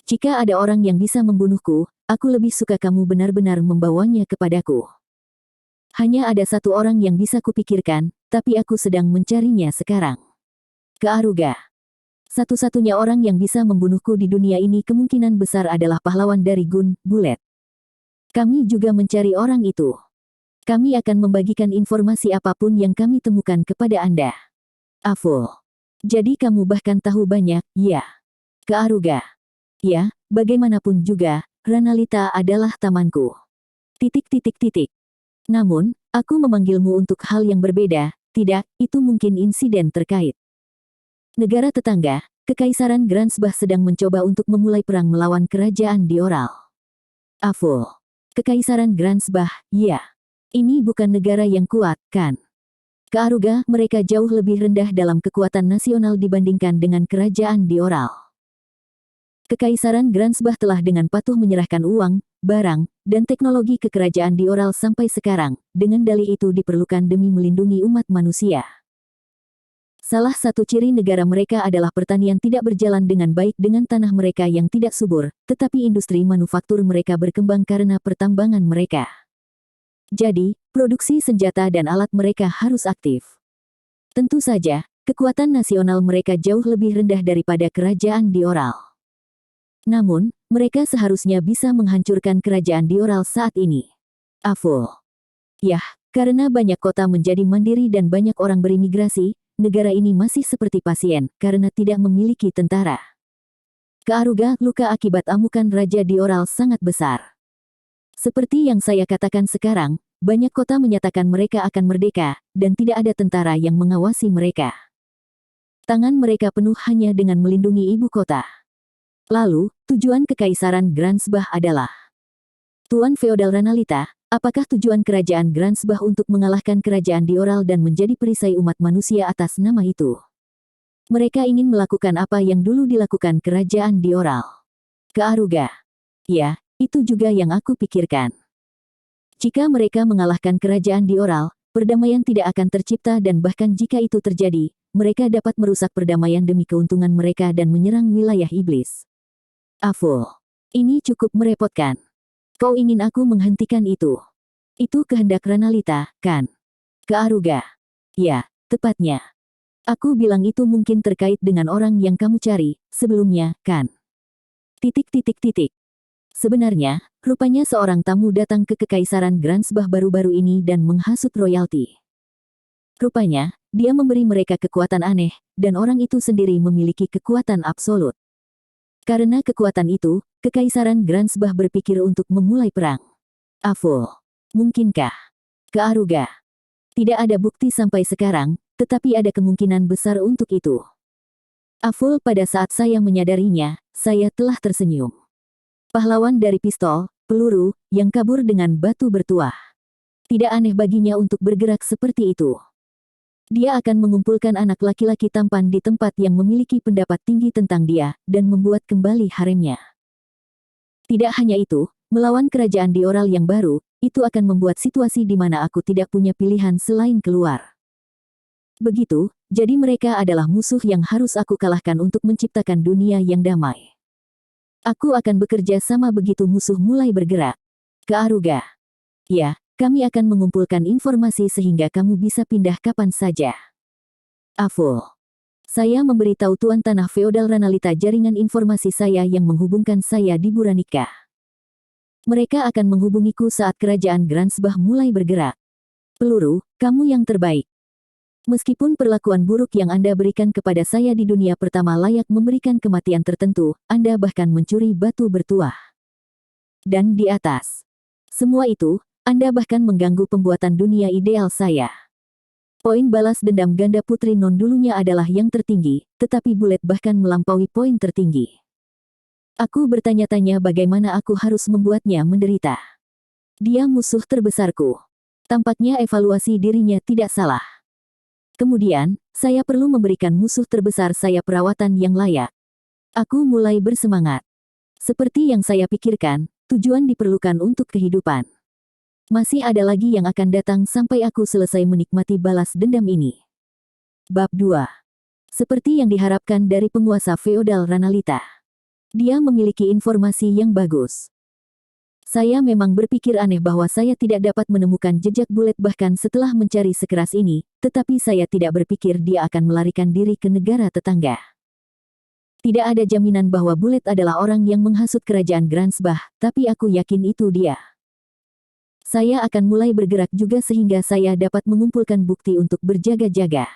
Jika ada orang yang bisa membunuhku, aku lebih suka kamu benar-benar membawanya kepadaku. Hanya ada satu orang yang bisa kupikirkan, tapi aku sedang mencarinya sekarang. Ke Aruga. Satu-satunya orang yang bisa membunuhku di dunia ini kemungkinan besar adalah pahlawan dari Gun, Bullet. Kami juga mencari orang itu. Kami akan membagikan informasi apapun yang kami temukan kepada Anda. Aful. Jadi kamu bahkan tahu banyak, ya. Ke Aruga. Ya, bagaimanapun juga, Ranalita adalah tamanku. Namun, aku memanggilmu untuk hal yang berbeda, tidak, itu mungkin insiden terkait. Negara tetangga, Kekaisaran Gransbah sedang mencoba untuk memulai perang melawan kerajaan Dioral. Aful. Kekaisaran Gransbah, ya. Ini bukan negara yang kuat, kan? Ke Aruga, mereka jauh lebih rendah dalam kekuatan nasional dibandingkan dengan kerajaan Dioral. Kekaisaran Gransbah telah dengan patuh menyerahkan uang, barang, dan teknologi ke kerajaan Dioral sampai sekarang, dengan dalih itu diperlukan demi melindungi umat manusia. Salah satu ciri negara mereka adalah pertanian tidak berjalan dengan baik dengan tanah mereka yang tidak subur, tetapi industri manufaktur mereka berkembang karena pertambangan mereka. Jadi, produksi senjata dan alat mereka harus aktif. Tentu saja, kekuatan nasional mereka jauh lebih rendah daripada kerajaan Dioral. Namun, mereka seharusnya bisa menghancurkan kerajaan Dioral saat ini. Aful. Yah, karena banyak kota menjadi mandiri dan banyak orang berimigrasi, negara ini masih seperti pasien, karena tidak memiliki tentara. Ke Aruga, luka akibat amukan Raja Dioral sangat besar. Seperti yang saya katakan sekarang, banyak kota menyatakan mereka akan merdeka, dan tidak ada tentara yang mengawasi mereka. Tangan mereka penuh hanya dengan melindungi ibu kota. Lalu, tujuan Kekaisaran Gransbah adalah Tuan Feodal Ranalita, apakah tujuan kerajaan Gransbah untuk mengalahkan kerajaan Dioral dan menjadi perisai umat manusia atas nama itu? Mereka ingin melakukan apa yang dulu dilakukan kerajaan Dioral. Ke Aruga. Ya, itu juga yang aku pikirkan. Jika mereka mengalahkan kerajaan Dioral, perdamaian tidak akan tercipta dan bahkan jika itu terjadi, mereka dapat merusak perdamaian demi keuntungan mereka dan menyerang wilayah iblis. Aful. Ini cukup merepotkan. Kau ingin aku menghentikan itu? Itu kehendak Ranalita, kan? Ke Aruga. Ya, tepatnya. Aku bilang itu mungkin terkait dengan orang yang kamu cari, sebelumnya, kan? Sebenarnya, rupanya seorang tamu datang ke Kekaisaran Gransbah baru-baru ini dan menghasut royalti. Rupanya, dia memberi mereka kekuatan aneh, dan orang itu sendiri memiliki kekuatan absolut. Karena kekuatan itu, Kekaisaran Gransbah berpikir untuk memulai perang. Aful. Mungkinkah? Ke Aruga. Tidak ada bukti sampai sekarang, tetapi ada kemungkinan besar untuk itu. Aful, pada saat saya menyadarinya, saya telah tersenyum. Pahlawan dari pistol, peluru, yang kabur dengan batu bertuah. Tidak aneh baginya untuk bergerak seperti itu. Dia akan mengumpulkan anak laki-laki tampan di tempat yang memiliki pendapat tinggi tentang dia, dan membuat kembali haremnya. Tidak hanya itu, melawan kerajaan Dioral yang baru, itu akan membuat situasi di mana aku tidak punya pilihan selain keluar. Begitu, jadi mereka adalah musuh yang harus aku kalahkan untuk menciptakan dunia yang damai. Aku akan bekerja sama begitu musuh mulai bergerak. Ke Aruga. Ya, kami akan mengumpulkan informasi sehingga kamu bisa pindah kapan saja. Aful. Saya memberitahu Tuan Tanah Feodal Ranalita jaringan informasi saya yang menghubungkan saya di Buranika. Mereka akan menghubungiku saat kerajaan Gransbah mulai bergerak. Peluru, kamu yang terbaik. Meskipun perlakuan buruk yang Anda berikan kepada saya di dunia pertama layak memberikan kematian tertentu, Anda bahkan mencuri batu bertuah. Dan di atas semua itu, Anda bahkan mengganggu pembuatan dunia ideal saya. Poin balas dendam ganda Putri Non dulunya adalah yang tertinggi, tetapi Bulet bahkan melampaui poin tertinggi. Aku bertanya-tanya bagaimana aku harus membuatnya menderita. Dia musuh terbesarku. Tampaknya evaluasi dirinya tidak salah. Kemudian, saya perlu memberikan musuh terbesar saya perawatan yang layak. Aku mulai bersemangat. Seperti yang saya pikirkan, tujuan diperlukan untuk kehidupan. Masih ada lagi yang akan datang sampai aku selesai menikmati balas dendam ini. Bab 2. Seperti yang diharapkan dari penguasa feodal Ranalita. Dia memiliki informasi yang bagus. Saya memang berpikir aneh bahwa saya tidak dapat menemukan jejak Bulet bahkan setelah mencari sekeras ini, tetapi saya tidak berpikir dia akan melarikan diri ke negara tetangga. Tidak ada jaminan bahwa Bulet adalah orang yang menghasut kerajaan Gransbah, tapi aku yakin itu dia. Saya akan mulai bergerak juga sehingga saya dapat mengumpulkan bukti untuk berjaga-jaga.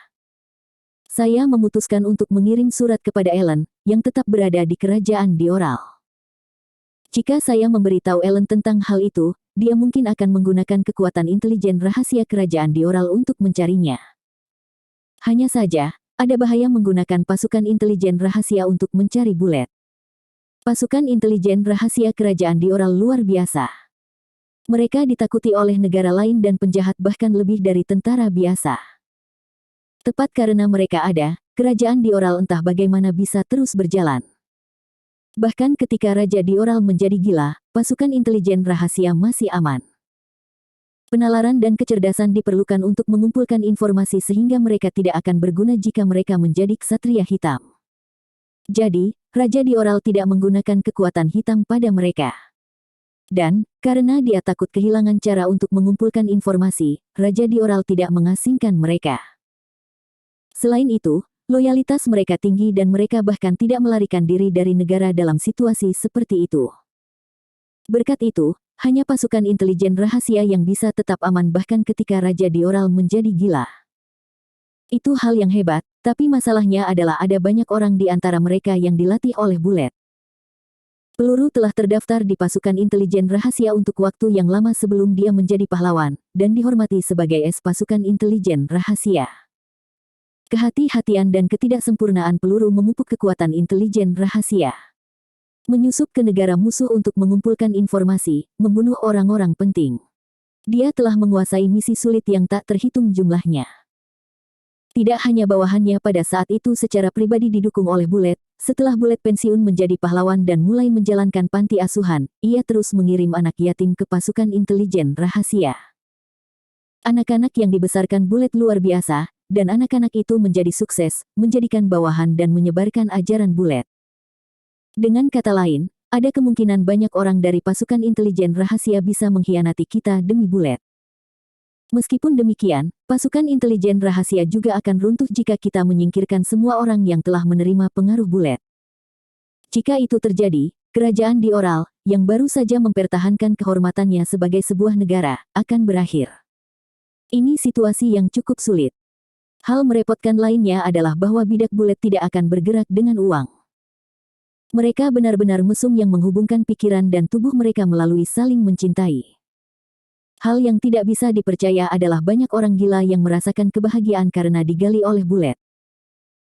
Saya memutuskan untuk mengirim surat kepada Ellen, yang tetap berada di kerajaan Dioral. Jika saya memberitahu Ellen tentang hal itu, dia mungkin akan menggunakan kekuatan intelijen rahasia kerajaan Dioral untuk mencarinya. Hanya saja, ada bahaya menggunakan pasukan intelijen rahasia untuk mencari Bulet. Pasukan intelijen rahasia kerajaan Dioral luar biasa. Mereka ditakuti oleh negara lain dan penjahat bahkan lebih dari tentara biasa. Tepat karena mereka ada, kerajaan Dioral entah bagaimana bisa terus berjalan. Bahkan ketika Raja Dioral menjadi gila, pasukan intelijen rahasia masih aman. Penalaran dan kecerdasan diperlukan untuk mengumpulkan informasi sehingga mereka tidak akan berguna jika mereka menjadi ksatria hitam. Jadi, Raja Dioral tidak menggunakan kekuatan hitam pada mereka. Dan, karena dia takut kehilangan cara untuk mengumpulkan informasi, Raja Dioral tidak mengasingkan mereka. Selain itu, loyalitas mereka tinggi dan mereka bahkan tidak melarikan diri dari negara dalam situasi seperti itu. Berkat itu, hanya pasukan intelijen rahasia yang bisa tetap aman bahkan ketika Raja Dioral menjadi gila. Itu hal yang hebat, tapi masalahnya adalah ada banyak orang di antara mereka yang dilatih oleh Bulet. Peluru telah terdaftar di pasukan intelijen rahasia untuk waktu yang lama sebelum dia menjadi pahlawan, dan dihormati sebagai pasukan intelijen rahasia. Kehati-hatian dan ketidaksempurnaan peluru memupuk kekuatan intelijen rahasia. Menyusup ke negara musuh untuk mengumpulkan informasi, membunuh orang-orang penting. Dia telah menguasai misi sulit yang tak terhitung jumlahnya. Tidak hanya bawahannya pada saat itu secara pribadi didukung oleh Bulet, setelah Bulet pensiun menjadi pahlawan dan mulai menjalankan panti asuhan, ia terus mengirim anak yatim ke pasukan intelijen rahasia. Anak-anak yang dibesarkan Bulet luar biasa, dan anak-anak itu menjadi sukses, menjadikan bawahan dan menyebarkan ajaran Bulet. Dengan kata lain, ada kemungkinan banyak orang dari pasukan intelijen rahasia bisa mengkhianati kita demi Bulet. Meskipun demikian, pasukan intelijen rahasia juga akan runtuh jika kita menyingkirkan semua orang yang telah menerima pengaruh Bulet. Jika itu terjadi, kerajaan Dioral, yang baru saja mempertahankan kehormatannya sebagai sebuah negara, akan berakhir. Ini situasi yang cukup sulit. Hal merepotkan lainnya adalah bahwa bidak Bulet tidak akan bergerak dengan uang. Mereka benar-benar mesum yang menghubungkan pikiran dan tubuh mereka melalui saling mencintai. Hal yang tidak bisa dipercaya adalah banyak orang gila yang merasakan kebahagiaan karena digali oleh Bulet.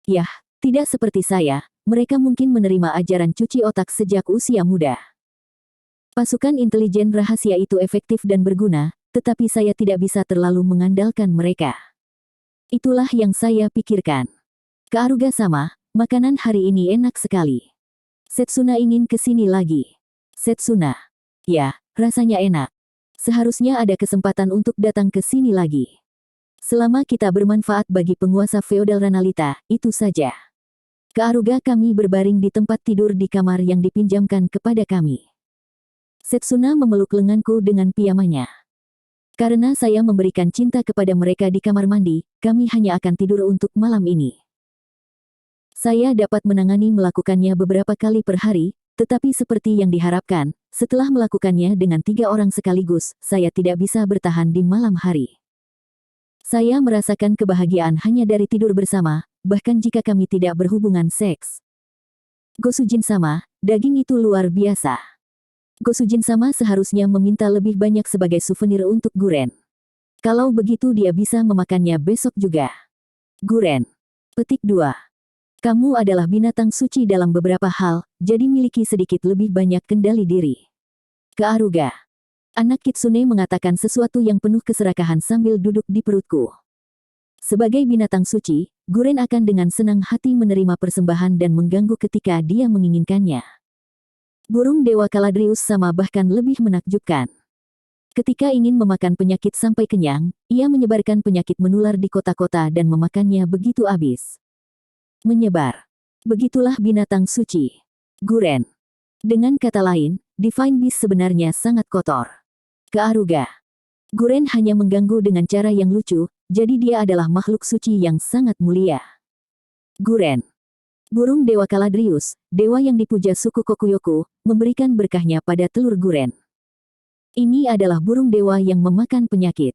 Yah, Tidak seperti saya, mereka mungkin menerima ajaran cuci otak sejak usia muda. Pasukan intelijen rahasia itu efektif dan berguna, tetapi saya tidak bisa terlalu mengandalkan mereka. Itulah yang saya pikirkan. Kaaruga sama, makanan hari ini enak sekali. Setsuna ingin ke sini lagi. Setsuna. Ya, rasanya enak. Seharusnya ada kesempatan untuk datang ke sini lagi. Selama kita bermanfaat bagi penguasa feodal Ranalita, itu saja. Kaaruga, kami berbaring di tempat tidur di kamar yang dipinjamkan kepada kami. Setsuna memeluk lenganku dengan piyamanya. Karena saya memberikan cinta kepada mereka di kamar mandi, kami hanya akan tidur untuk malam ini. Saya dapat menangani melakukannya beberapa kali per hari, tetapi seperti yang diharapkan, setelah melakukannya dengan 3 orang sekaligus, saya tidak bisa bertahan di malam hari. Saya merasakan kebahagiaan hanya dari tidur bersama, bahkan jika kami tidak berhubungan seks. Gosujin-sama, daging itu luar biasa. Gosujin-sama seharusnya meminta lebih banyak sebagai souvenir untuk Guren. Kalau begitu dia bisa memakannya besok juga. Guren. Petik 2. Kamu adalah binatang suci dalam beberapa hal, jadi miliki sedikit lebih banyak kendali diri. Kaaruga. Anak kitsune mengatakan sesuatu yang penuh keserakahan sambil duduk di perutku. Sebagai binatang suci, Guren akan dengan senang hati menerima persembahan dan mengganggu ketika dia menginginkannya. Burung dewa Caladrius sama bahkan lebih menakjubkan. Ketika ingin memakan penyakit sampai kenyang, ia menyebarkan penyakit menular di kota-kota dan memakannya begitu habis. Menyebar. Begitulah binatang suci. Guren. Dengan kata lain, Divine Beast sebenarnya sangat kotor. Kaaruga. Guren hanya mengganggu dengan cara yang lucu, jadi dia adalah makhluk suci yang sangat mulia. Guren. Burung dewa Caladrius, dewa yang dipuja suku Kokuyoku, memberikan berkahnya pada telur Guren. Ini adalah burung dewa yang memakan penyakit.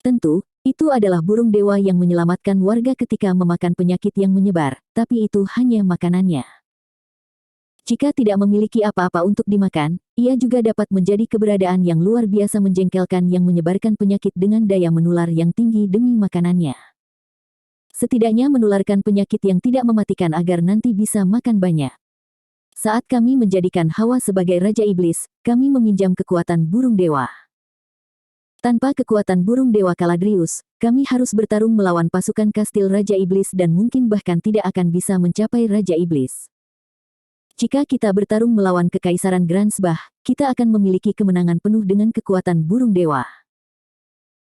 Tentu, itu adalah burung dewa yang menyelamatkan warga ketika memakan penyakit yang menyebar, tapi itu hanya makanannya. Jika tidak memiliki apa-apa untuk dimakan, ia juga dapat menjadi keberadaan yang luar biasa menjengkelkan yang menyebarkan penyakit dengan daya menular yang tinggi demi makanannya. Setidaknya menularkan penyakit yang tidak mematikan agar nanti bisa makan banyak. Saat kami menjadikan Hawa sebagai Raja Iblis, kami meminjam kekuatan burung dewa. Tanpa kekuatan burung dewa Caladrius, kami harus bertarung melawan pasukan kastil Raja Iblis dan mungkin bahkan tidak akan bisa mencapai Raja Iblis. Jika kita bertarung melawan Kekaisaran Gransbah, kita akan memiliki kemenangan penuh dengan kekuatan burung dewa.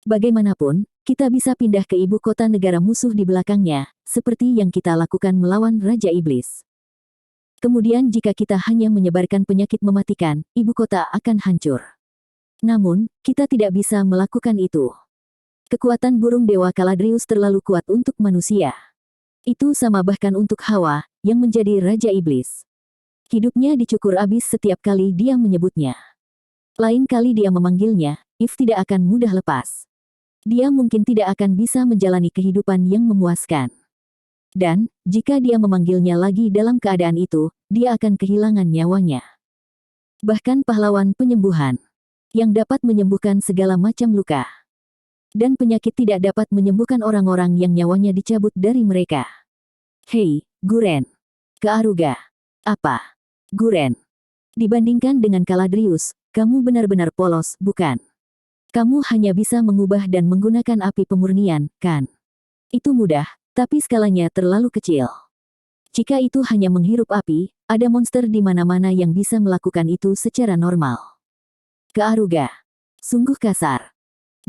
Bagaimanapun, kita bisa pindah ke ibu kota negara musuh di belakangnya, seperti yang kita lakukan melawan Raja Iblis. Kemudian jika kita hanya menyebarkan penyakit mematikan, ibu kota akan hancur. Namun, kita tidak bisa melakukan itu. Kekuatan burung dewa Caladrius terlalu kuat untuk manusia. Itu sama bahkan untuk Hawa, yang menjadi Raja Iblis. Hidupnya dicukur habis setiap kali dia menyebutnya. Lain kali dia memanggilnya, If tidak akan mudah lepas. Dia mungkin tidak akan bisa menjalani kehidupan yang memuaskan. Dan, jika dia memanggilnya lagi dalam keadaan itu, dia akan kehilangan nyawanya. Bahkan pahlawan penyembuhan, yang dapat menyembuhkan segala macam luka. Dan penyakit tidak dapat menyembuhkan orang-orang yang nyawanya dicabut dari mereka. Hei, Guren. Kaaruga. Apa? Guren. Dibandingkan dengan Caladrius, kamu benar-benar polos, bukan? Kamu hanya bisa mengubah dan menggunakan api pemurnian, kan? Itu mudah, tapi skalanya terlalu kecil. Jika itu hanya menghirup api, ada monster di mana-mana yang bisa melakukan itu secara normal. Kaaruga. Sungguh kasar.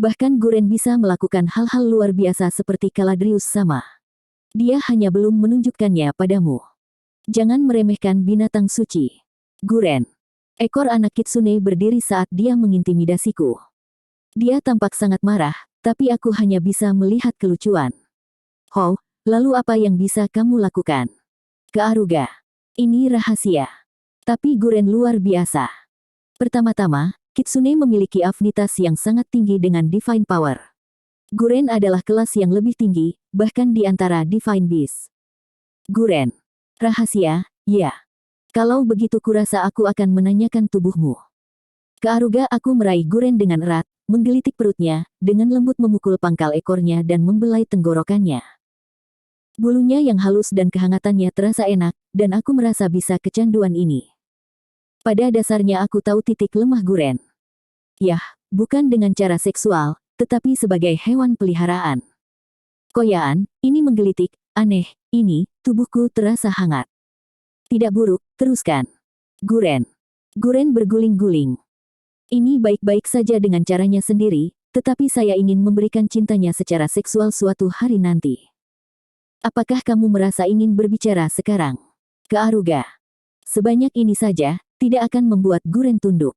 Bahkan Guren bisa melakukan hal-hal luar biasa seperti Caladrius sama. Dia hanya belum menunjukkannya padamu. Jangan meremehkan binatang suci. Guren. Ekor anak kitsune berdiri saat dia mengintimidasiku. Dia tampak sangat marah, tapi aku hanya bisa melihat kelucuan. How, lalu apa yang bisa kamu lakukan? Kaaruga. Ini rahasia. Tapi Guren luar biasa. Pertama-tama, kitsune memiliki afinitas yang sangat tinggi dengan Divine Power. Guren adalah kelas yang lebih tinggi, bahkan di antara Divine Beast. Guren. Rahasia, ya. Kalau begitu kurasa aku akan menanyakan tubuhmu. Kaaruga, aku meraih Guren dengan erat, menggelitik perutnya, dengan lembut memukul pangkal ekornya dan membelai tenggorokannya. Bulunya yang halus dan kehangatannya terasa enak, dan aku merasa bisa kecanduan ini. Pada dasarnya aku tahu titik lemah Guren. Yah, bukan dengan cara seksual, tetapi sebagai hewan peliharaan. Koyaan, ini menggelitik, aneh, ini, tubuhku terasa hangat. Tidak buruk, teruskan. Guren. Guren berguling-guling. Ini baik-baik saja dengan caranya sendiri, tetapi saya ingin memberikan cintanya secara seksual suatu hari nanti. Apakah kamu merasa ingin berbicara sekarang? Ke Aruga. Sebanyak ini saja, tidak akan membuat Guren tunduk.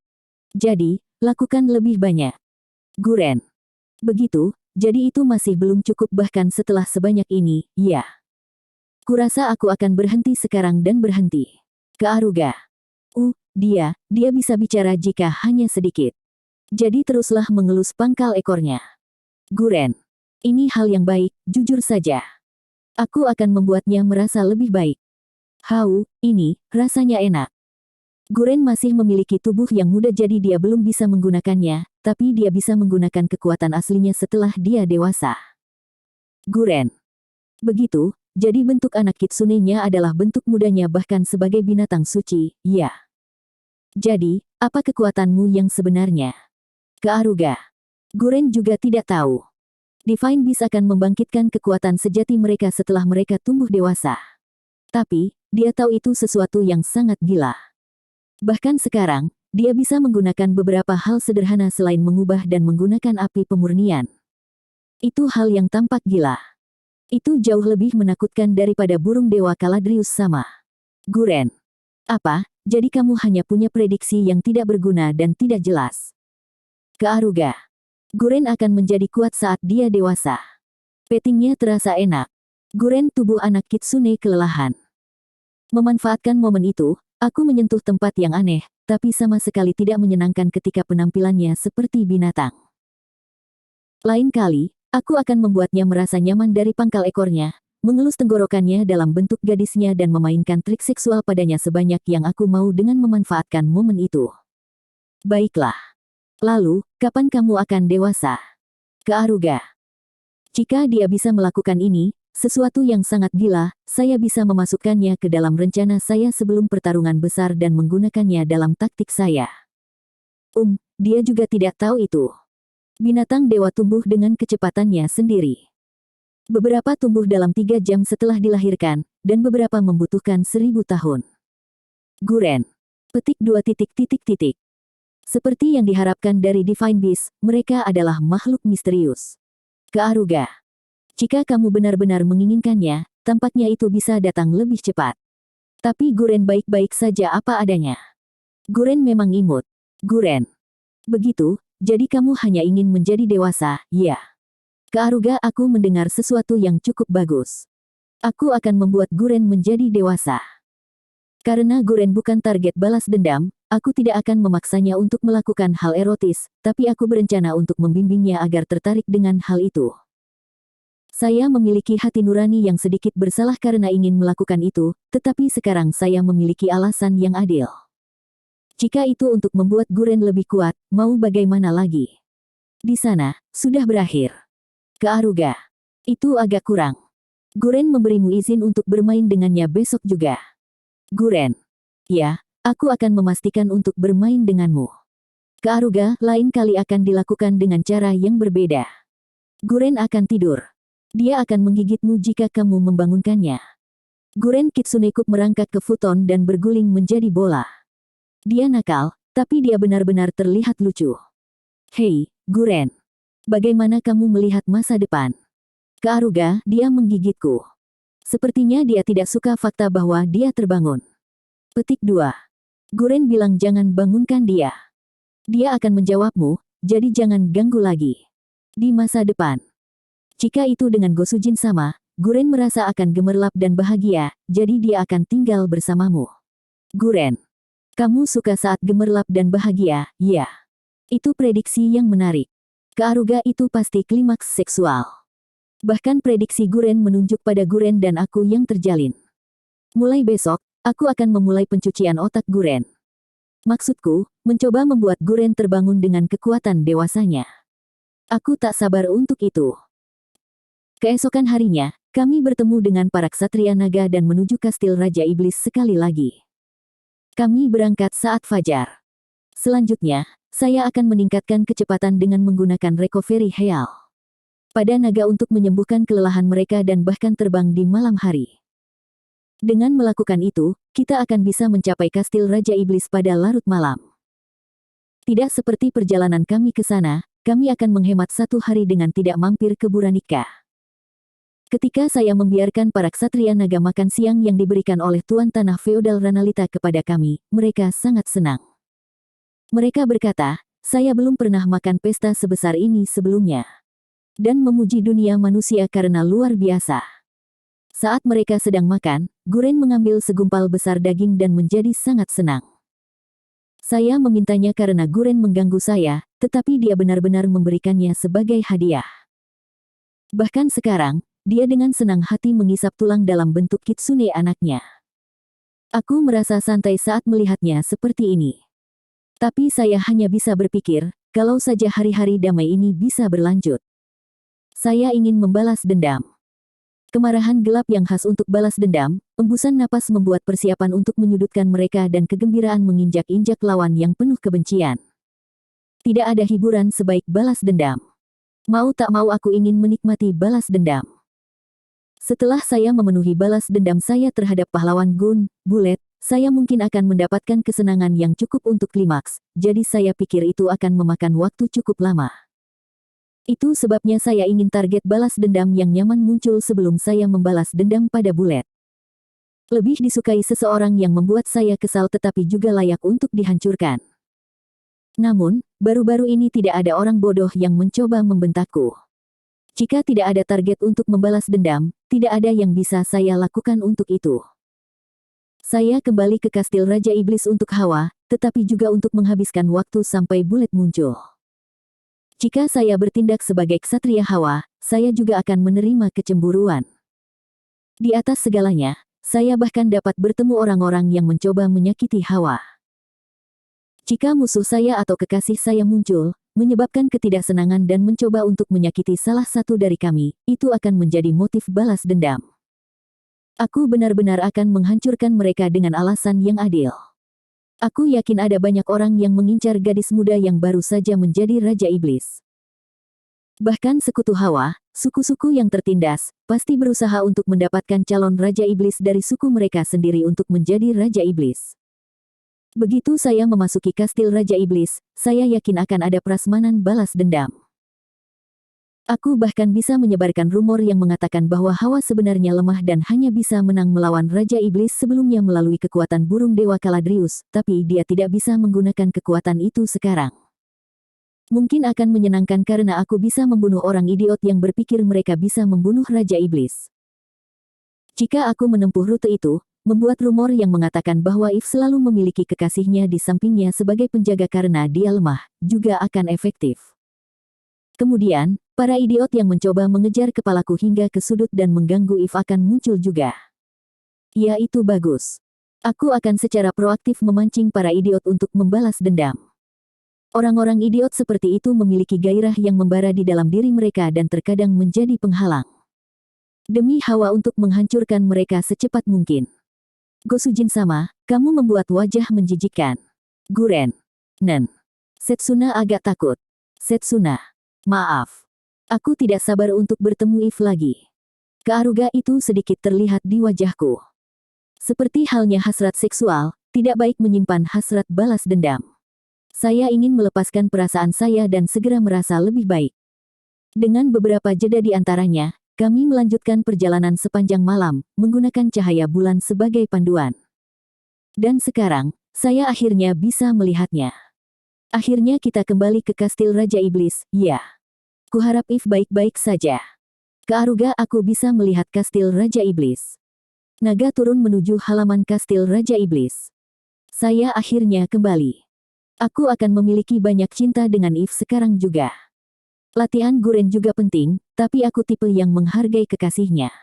Jadi, lakukan lebih banyak. Guren. Begitu, jadi itu masih belum cukup bahkan setelah sebanyak ini, ya. Kurasa aku akan berhenti sekarang dan berhenti. Ke Aruga. Dia bisa bicara jika hanya sedikit. Jadi teruslah mengelus pangkal ekornya. Guren. Ini hal yang baik, jujur saja. Aku akan membuatnya merasa lebih baik. Ini, rasanya enak. Guren masih memiliki tubuh yang muda jadi dia belum bisa menggunakannya, tapi dia bisa menggunakan kekuatan aslinya setelah dia dewasa. Guren. Begitu, jadi bentuk anak kitsune-nya adalah bentuk mudanya bahkan sebagai binatang suci, ya. Jadi, apa kekuatanmu yang sebenarnya? Ke Aruga. Guren juga tidak tahu. Divine Beast akan membangkitkan kekuatan sejati mereka setelah mereka tumbuh dewasa. Tapi, dia tahu itu sesuatu yang sangat gila. Bahkan sekarang, dia bisa menggunakan beberapa hal sederhana selain mengubah dan menggunakan api pemurnian. Itu hal yang tampak gila. Itu jauh lebih menakutkan daripada burung dewa Caladrius sama. Guren. Apa, jadi kamu hanya punya prediksi yang tidak berguna dan tidak jelas? Ke Aruga. Guren akan menjadi kuat saat dia dewasa. Petingnya terasa enak. Guren tubuh anak kitsune kelelahan. Memanfaatkan momen itu, aku menyentuh tempat yang aneh, tapi sama sekali tidak menyenangkan ketika penampilannya seperti binatang. Lain kali, aku akan membuatnya merasa nyaman dari pangkal ekornya, mengelus tenggorokannya dalam bentuk gadisnya dan memainkan trik seksual padanya sebanyak yang aku mau dengan memanfaatkan momen itu. Baiklah. Lalu, kapan kamu akan dewasa? Ke Aruga. Jika dia bisa melakukan ini, sesuatu yang sangat gila, saya bisa memasukkannya ke dalam rencana saya sebelum pertarungan besar dan menggunakannya dalam taktik saya. Dia juga tidak tahu itu. Binatang dewa tumbuh dengan kecepatannya sendiri. Beberapa tumbuh dalam 3 jam setelah dilahirkan, dan beberapa membutuhkan 1000 tahun. Guren. Petik 2. Seperti yang diharapkan dari Divine Beast, mereka adalah makhluk misterius. Ke Aruga. Jika kamu benar-benar menginginkannya, tampaknya itu bisa datang lebih cepat. Tapi Guren baik-baik saja apa adanya. Guren memang imut. Guren. Begitu, jadi kamu hanya ingin menjadi dewasa, ya. Ke Aruga aku mendengar sesuatu yang cukup bagus. Aku akan membuat Guren menjadi dewasa. Karena Guren bukan target balas dendam, aku tidak akan memaksanya untuk melakukan hal erotis, tapi aku berencana untuk membimbingnya agar tertarik dengan hal itu. Saya memiliki hati nurani yang sedikit bersalah karena ingin melakukan itu, tetapi sekarang saya memiliki alasan yang adil. Jika itu untuk membuat Guren lebih kuat, mau bagaimana lagi? Di sana, sudah berakhir. Ke Aruga. Itu agak kurang. Guren memberimu izin untuk bermain dengannya besok juga. Guren. Ya, aku akan memastikan untuk bermain denganmu. Ke Aruga lain kali akan dilakukan dengan cara yang berbeda. Guren akan tidur. Dia akan menggigitmu jika kamu membangunkannya. Guren Kitsune Cup merangkak ke futon dan berguling menjadi bola. Dia nakal, tapi dia benar-benar terlihat lucu. Hei, Guren. Bagaimana kamu melihat masa depan? Ke Aruga, dia menggigitku. Sepertinya dia tidak suka fakta bahwa dia terbangun. Petik 2. Guren bilang jangan bangunkan dia. Dia akan menjawabmu, jadi jangan ganggu lagi. Di masa depan. Jika itu dengan Gosujin sama, Guren merasa akan gemerlap dan bahagia, jadi dia akan tinggal bersamamu. Guren. Kamu suka saat gemerlap dan bahagia, ya. Itu prediksi yang menarik. Ke Aruga itu pasti klimaks seksual. Bahkan prediksi Guren menunjuk pada Guren dan aku yang terjalin. Mulai besok, aku akan memulai pencucian otak Guren. Maksudku, mencoba membuat Guren terbangun dengan kekuatan dewasanya. Aku tak sabar untuk itu. Keesokan harinya, Kami bertemu dengan para ksatria naga dan menuju kastil Raja Iblis sekali lagi. Kami berangkat saat fajar. Selanjutnya, saya akan meningkatkan kecepatan dengan menggunakan recovery heal pada naga untuk menyembuhkan kelelahan mereka dan bahkan terbang di malam hari. Dengan melakukan itu, kita akan bisa mencapai kastil Raja Iblis pada larut malam. Tidak seperti perjalanan kami ke sana, kami akan menghemat 1 hari dengan tidak mampir ke Buranika. Ketika saya membiarkan para ksatria naga makan siang yang diberikan oleh Tuan Tanah Feodal Ranalita kepada kami, mereka sangat senang. Mereka berkata, saya belum pernah makan pesta sebesar ini sebelumnya. Dan memuji dunia manusia karena luar biasa. Saat mereka sedang makan, Guren mengambil segumpal besar daging dan menjadi sangat senang. Saya memintanya karena Guren mengganggu saya, tetapi dia benar-benar memberikannya sebagai hadiah. Bahkan sekarang, dia dengan senang hati mengisap tulang dalam bentuk kitsune anaknya. Aku merasa santai saat melihatnya seperti ini. Tapi saya hanya bisa berpikir, kalau saja hari-hari damai ini bisa berlanjut. Saya ingin membalas dendam. Kemarahan gelap yang khas untuk balas dendam, embusan napas membuat persiapan untuk menyudutkan mereka dan kegembiraan menginjak-injak lawan yang penuh kebencian. Tidak ada hiburan sebaik balas dendam. Mau tak mau aku ingin menikmati balas dendam. Setelah saya memenuhi balas dendam saya terhadap pahlawan Gun, Bullet, saya mungkin akan mendapatkan kesenangan yang cukup untuk klimaks, jadi saya pikir itu akan memakan waktu cukup lama. Itu sebabnya saya ingin target balas dendam yang nyaman muncul sebelum saya membalas dendam pada Bullet. Lebih disukai seseorang yang membuat saya kesal tetapi juga layak untuk dihancurkan. Namun, baru-baru ini tidak ada orang bodoh yang mencoba membentakku. Jika tidak ada target untuk membalas dendam, tidak ada yang bisa saya lakukan untuk itu. Saya kembali ke kastil Raja Iblis untuk Hawa, tetapi juga untuk menghabiskan waktu sampai Bullet muncul. Jika saya bertindak sebagai ksatria Hawa, saya juga akan menerima kecemburuan. Di atas segalanya, saya bahkan dapat bertemu orang-orang yang mencoba menyakiti Hawa. Jika musuh saya atau kekasih saya muncul, menyebabkan ketidaksenangan dan mencoba untuk menyakiti salah satu dari kami, itu akan menjadi motif balas dendam. Aku benar-benar akan menghancurkan mereka dengan alasan yang adil. Aku yakin ada banyak orang yang mengincar gadis muda yang baru saja menjadi Raja Iblis. Bahkan sekutu Hawa, suku-suku yang tertindas, pasti berusaha untuk mendapatkan calon Raja Iblis dari suku mereka sendiri untuk menjadi Raja Iblis. Begitu saya memasuki kastil Raja Iblis, saya yakin akan ada prasmanan balas dendam. Aku bahkan bisa menyebarkan rumor yang mengatakan bahwa Hawa sebenarnya lemah dan hanya bisa menang melawan Raja Iblis sebelumnya melalui kekuatan burung Dewa Caladrius, tapi dia tidak bisa menggunakan kekuatan itu sekarang. Mungkin akan menyenangkan karena aku bisa membunuh orang idiot yang berpikir mereka bisa membunuh Raja Iblis. Jika aku menempuh rute itu, membuat rumor yang mengatakan bahwa If selalu memiliki kekasihnya di sampingnya sebagai penjaga karena dia lemah, juga akan efektif. Kemudian, para idiot yang mencoba mengejar kepalaku hingga ke sudut dan mengganggu If akan muncul juga. Ya itu bagus. Aku akan secara proaktif memancing para idiot untuk membalas dendam. Orang-orang idiot seperti itu memiliki gairah yang membara di dalam diri mereka dan terkadang menjadi penghalang. Demi Hawa untuk menghancurkan mereka secepat mungkin. Gosujin sama, kamu membuat wajah menjijikkan. Guren. Nen. Setsuna agak takut. Setsuna. Maaf. Aku tidak sabar untuk bertemu If lagi. Kearuga itu sedikit terlihat di wajahku. Seperti halnya hasrat seksual, tidak baik menyimpan hasrat balas dendam. Saya ingin melepaskan perasaan saya dan segera merasa lebih baik. Dengan beberapa jeda di antaranya, kami melanjutkan perjalanan sepanjang malam, menggunakan cahaya bulan sebagai panduan. Dan sekarang, saya akhirnya bisa melihatnya. Akhirnya kita kembali ke kastil Raja Iblis, ya. Kuharap If baik-baik saja. Kearuga aku bisa melihat kastil Raja Iblis. Naga turun menuju halaman kastil Raja Iblis. Saya akhirnya kembali. Aku akan memiliki banyak cinta dengan If sekarang juga. Latihan Guren juga penting, tapi aku tipe yang menghargai kekasihnya.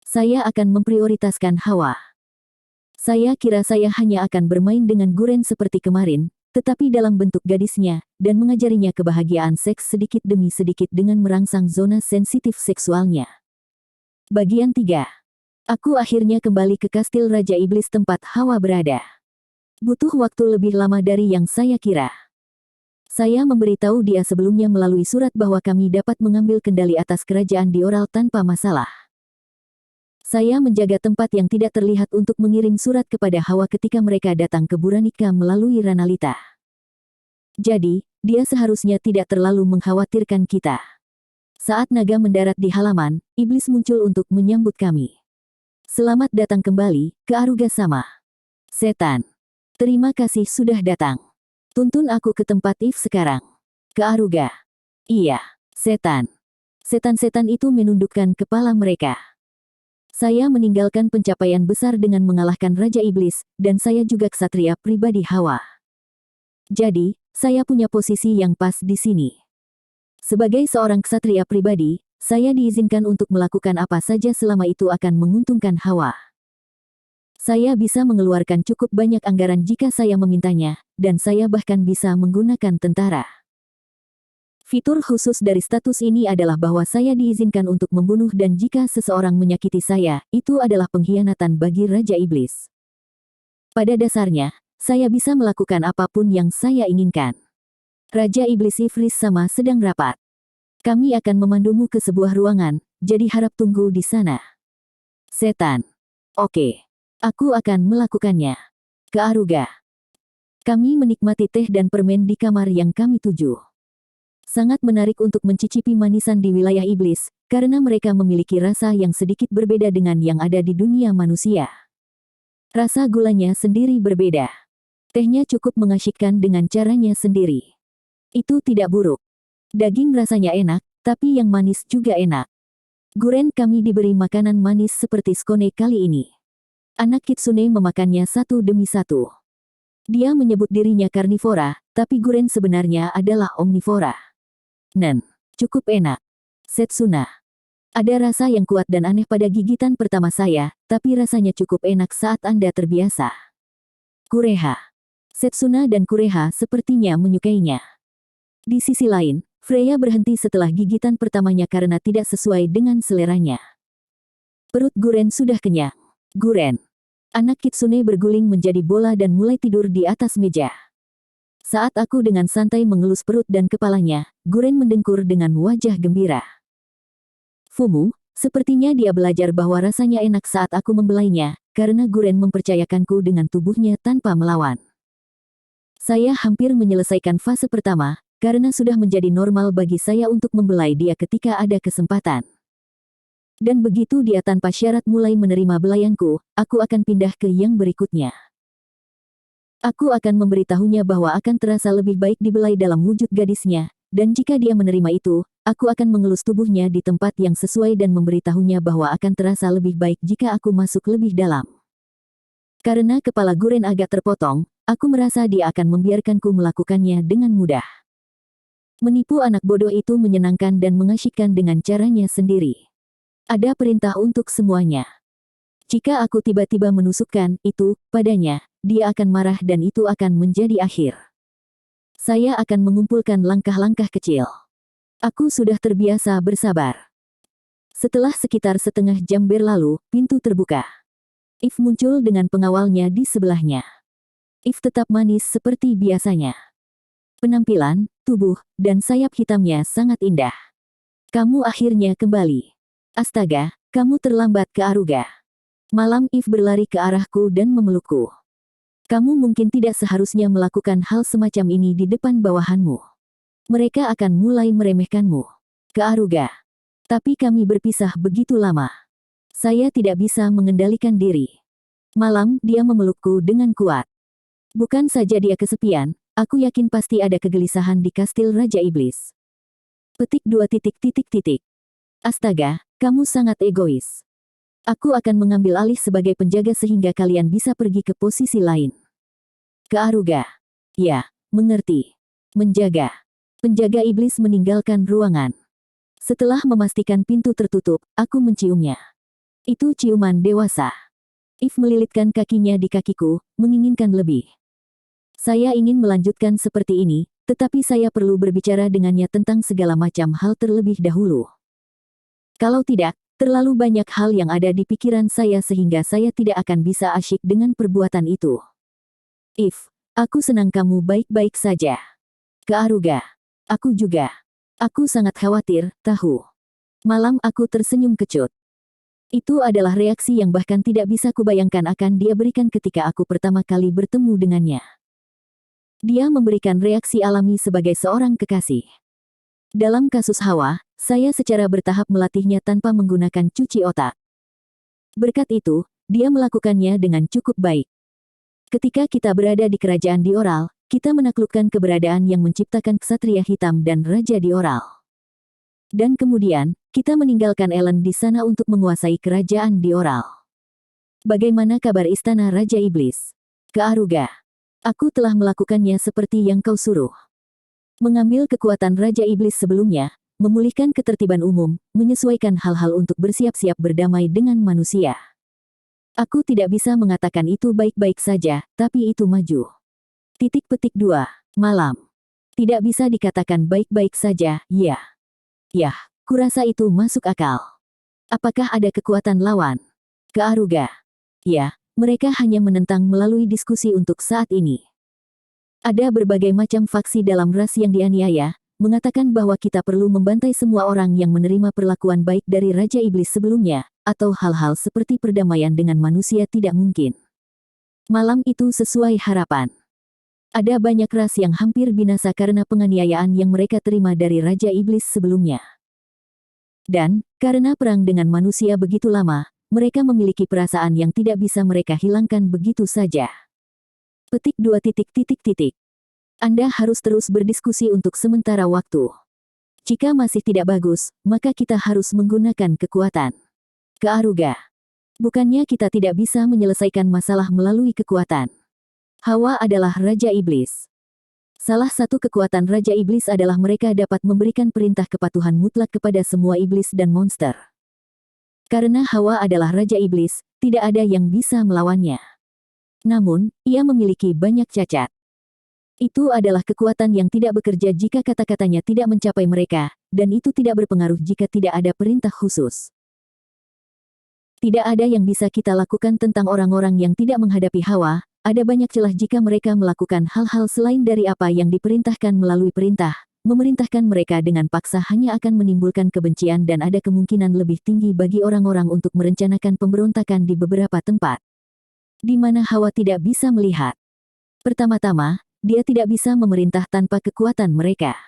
Saya akan memprioritaskan Hawa. Saya kira saya hanya akan bermain dengan Guren seperti kemarin, tetapi dalam bentuk gadisnya, dan mengajarinya kebahagiaan seks sedikit demi sedikit dengan merangsang zona sensitif seksualnya. Bagian 3. Aku akhirnya kembali ke kastil Raja Iblis tempat Hawa berada. Butuh waktu lebih lama dari yang saya kira. Saya memberitahu dia sebelumnya melalui surat bahwa kami dapat mengambil kendali atas kerajaan Dioral tanpa masalah. Saya menjaga tempat yang tidak terlihat untuk mengirim surat kepada Hawa ketika mereka datang ke Buranika melalui Ranalita. Jadi, dia seharusnya tidak terlalu mengkhawatirkan kita. Saat naga mendarat di halaman, iblis muncul untuk menyambut kami. Selamat datang kembali ke Aruga Sama. Setan. Terima kasih sudah datang. Tuntun aku ke tempat If sekarang. Ke Aruga. Iya, setan. Setan-setan itu menundukkan kepala mereka. Saya meninggalkan pencapaian besar dengan mengalahkan Raja Iblis, dan saya juga ksatria pribadi Hawa. Jadi, saya punya posisi yang pas di sini. Sebagai seorang ksatria pribadi, saya diizinkan untuk melakukan apa saja selama itu akan menguntungkan Hawa. Saya bisa mengeluarkan cukup banyak anggaran jika saya memintanya, dan saya bahkan bisa menggunakan tentara. Fitur khusus dari status ini adalah bahwa saya diizinkan untuk membunuh dan jika seseorang menyakiti saya, itu adalah pengkhianatan bagi Raja Iblis. Pada dasarnya, saya bisa melakukan apapun yang saya inginkan. Raja Iblis Ifris Sama sedang rapat. Kami akan memandumu ke sebuah ruangan, jadi harap tunggu di sana. Setan. Oke. Aku akan melakukannya. Ke Aruga. Kami menikmati teh dan permen di kamar yang kami tuju. Sangat menarik untuk mencicipi manisan di wilayah iblis, karena mereka memiliki rasa yang sedikit berbeda dengan yang ada di dunia manusia. Rasa gulanya sendiri berbeda. Tehnya cukup mengasyikkan dengan caranya sendiri. Itu tidak buruk. Daging rasanya enak, tapi yang manis juga enak. Guren kami diberi makanan manis seperti skone kali ini. Anak kitsune memakannya satu demi satu. Dia menyebut dirinya karnivora, tapi Guren sebenarnya adalah omnivora. Cukup enak. Setsuna. Ada rasa yang kuat dan aneh pada gigitan pertama saya, tapi rasanya cukup enak saat Anda terbiasa. Kureha. Setsuna dan Kureha sepertinya menyukainya. Di sisi lain, Freya berhenti setelah gigitan pertamanya karena tidak sesuai dengan seleranya. Perut Guren sudah kenyang. Guren. Anak kitsune berguling menjadi bola dan mulai tidur di atas meja. Saat aku dengan santai mengelus perut dan kepalanya, Guren mendengkur dengan wajah gembira. Fumu, sepertinya dia belajar bahwa rasanya enak saat aku membelainya, karena Guren mempercayakanku dengan tubuhnya tanpa melawan. Saya hampir menyelesaikan fase pertama, karena sudah menjadi normal bagi saya untuk membelai dia ketika ada kesempatan. Dan begitu dia tanpa syarat mulai menerima belayanku, aku akan pindah ke yang berikutnya. Aku akan memberitahunya bahwa akan terasa lebih baik dibelai dalam wujud gadisnya, dan jika dia menerima itu, aku akan mengelus tubuhnya di tempat yang sesuai dan memberitahunya bahwa akan terasa lebih baik jika aku masuk lebih dalam. Karena kepala Guren agak terpotong, aku merasa dia akan membiarkanku melakukannya dengan mudah. Menipu anak bodoh itu menyenangkan dan mengasyikkan dengan caranya sendiri. Ada perintah untuk semuanya. Jika aku tiba-tiba menusukkan itu padanya, dia akan marah dan itu akan menjadi akhir. Saya akan mengumpulkan langkah-langkah kecil. Aku sudah terbiasa bersabar. Setelah sekitar setengah jam berlalu, pintu terbuka. If muncul dengan pengawalnya di sebelahnya. If tetap manis seperti biasanya. Penampilan, tubuh, dan sayap hitamnya sangat indah. Kamu akhirnya kembali. Astaga, kamu terlambat ke Aruga. Malam If berlari ke arahku dan memelukku. Kamu mungkin tidak seharusnya melakukan hal semacam ini di depan bawahanmu. Mereka akan mulai meremehkanmu. Ke Aruga. Tapi kami berpisah begitu lama. Saya tidak bisa mengendalikan diri. Malam dia memelukku dengan kuat. Bukan saja dia kesepian, aku yakin pasti ada kegelisahan di kastil Raja Iblis. Petik 2. Astaga, kamu sangat egois. Aku akan mengambil alih sebagai penjaga sehingga kalian bisa pergi ke posisi lain. Ke Aruga. Ya, mengerti. Menjaga. Penjaga iblis meninggalkan ruangan. Setelah memastikan pintu tertutup, aku menciumnya. Itu ciuman dewasa. If melilitkan kakinya di kakiku, menginginkan lebih. Saya ingin melanjutkan seperti ini, tetapi saya perlu berbicara dengannya tentang segala macam hal terlebih dahulu. Kalau tidak, Terlalu banyak hal yang ada di pikiran saya sehingga saya tidak akan bisa asyik dengan perbuatan itu. If, aku senang kamu baik-baik saja. Ke Aruga. Aku juga. Aku sangat khawatir, tahu. Malam aku tersenyum kecut. Itu adalah reaksi yang bahkan tidak bisa kubayangkan akan dia berikan ketika aku pertama kali bertemu dengannya. Dia memberikan reaksi alami sebagai seorang kekasih. Dalam kasus Hawa, saya secara bertahap melatihnya tanpa menggunakan cuci otak. Berkat itu, dia melakukannya dengan cukup baik. Ketika kita berada di kerajaan Dioral, kita menaklukkan keberadaan yang menciptakan ksatria hitam dan raja Dioral. Dan kemudian, kita meninggalkan Ellen di sana untuk menguasai kerajaan Dioral. Bagaimana kabar istana Raja Iblis? Ke Aruga. Aku telah melakukannya seperti yang kau suruh. Mengambil kekuatan Raja Iblis sebelumnya, memulihkan ketertiban umum, menyesuaikan hal-hal untuk bersiap-siap berdamai dengan manusia. Aku tidak bisa mengatakan itu baik-baik saja, tapi itu maju. Titik petik 2. Malam. Tidak bisa dikatakan baik-baik saja, ya. Yah, kurasa itu masuk akal. Apakah ada kekuatan lawan? Ke Aruga. Ya, mereka hanya menentang melalui diskusi untuk saat ini. Ada berbagai macam faksi dalam ras yang dianiaya, mengatakan bahwa kita perlu membantai semua orang yang menerima perlakuan baik dari Raja Iblis sebelumnya, atau hal-hal seperti perdamaian dengan manusia tidak mungkin. Malam itu sesuai harapan. Ada banyak ras yang hampir binasa karena penganiayaan yang mereka terima dari Raja Iblis sebelumnya. Dan, karena perang dengan manusia begitu lama, mereka memiliki perasaan yang tidak bisa mereka hilangkan begitu saja. Petik 2. Anda harus terus berdiskusi untuk sementara waktu. Jika masih tidak bagus, maka kita harus menggunakan kekuatan. Ke Aruga. Bukannya kita tidak bisa menyelesaikan masalah melalui kekuatan. Hawa adalah Raja Iblis. Salah satu kekuatan Raja Iblis adalah mereka dapat memberikan perintah kepatuhan mutlak kepada semua iblis dan monster. Karena Hawa adalah Raja Iblis, tidak ada yang bisa melawannya. Namun, ia memiliki banyak cacat. Itu adalah kekuatan yang tidak bekerja jika kata-katanya tidak mencapai mereka, dan itu tidak berpengaruh jika tidak ada perintah khusus. Tidak ada yang bisa kita lakukan tentang orang-orang yang tidak menghadapi Hawa. Ada banyak celah jika mereka melakukan hal-hal selain dari apa yang diperintahkan melalui perintah. Memerintahkan mereka dengan paksa hanya akan menimbulkan kebencian dan ada kemungkinan lebih tinggi bagi orang-orang untuk merencanakan pemberontakan di beberapa tempat. Di mana Hawa tidak bisa melihat. Pertama-tama, dia tidak bisa memerintah tanpa kekuatan mereka.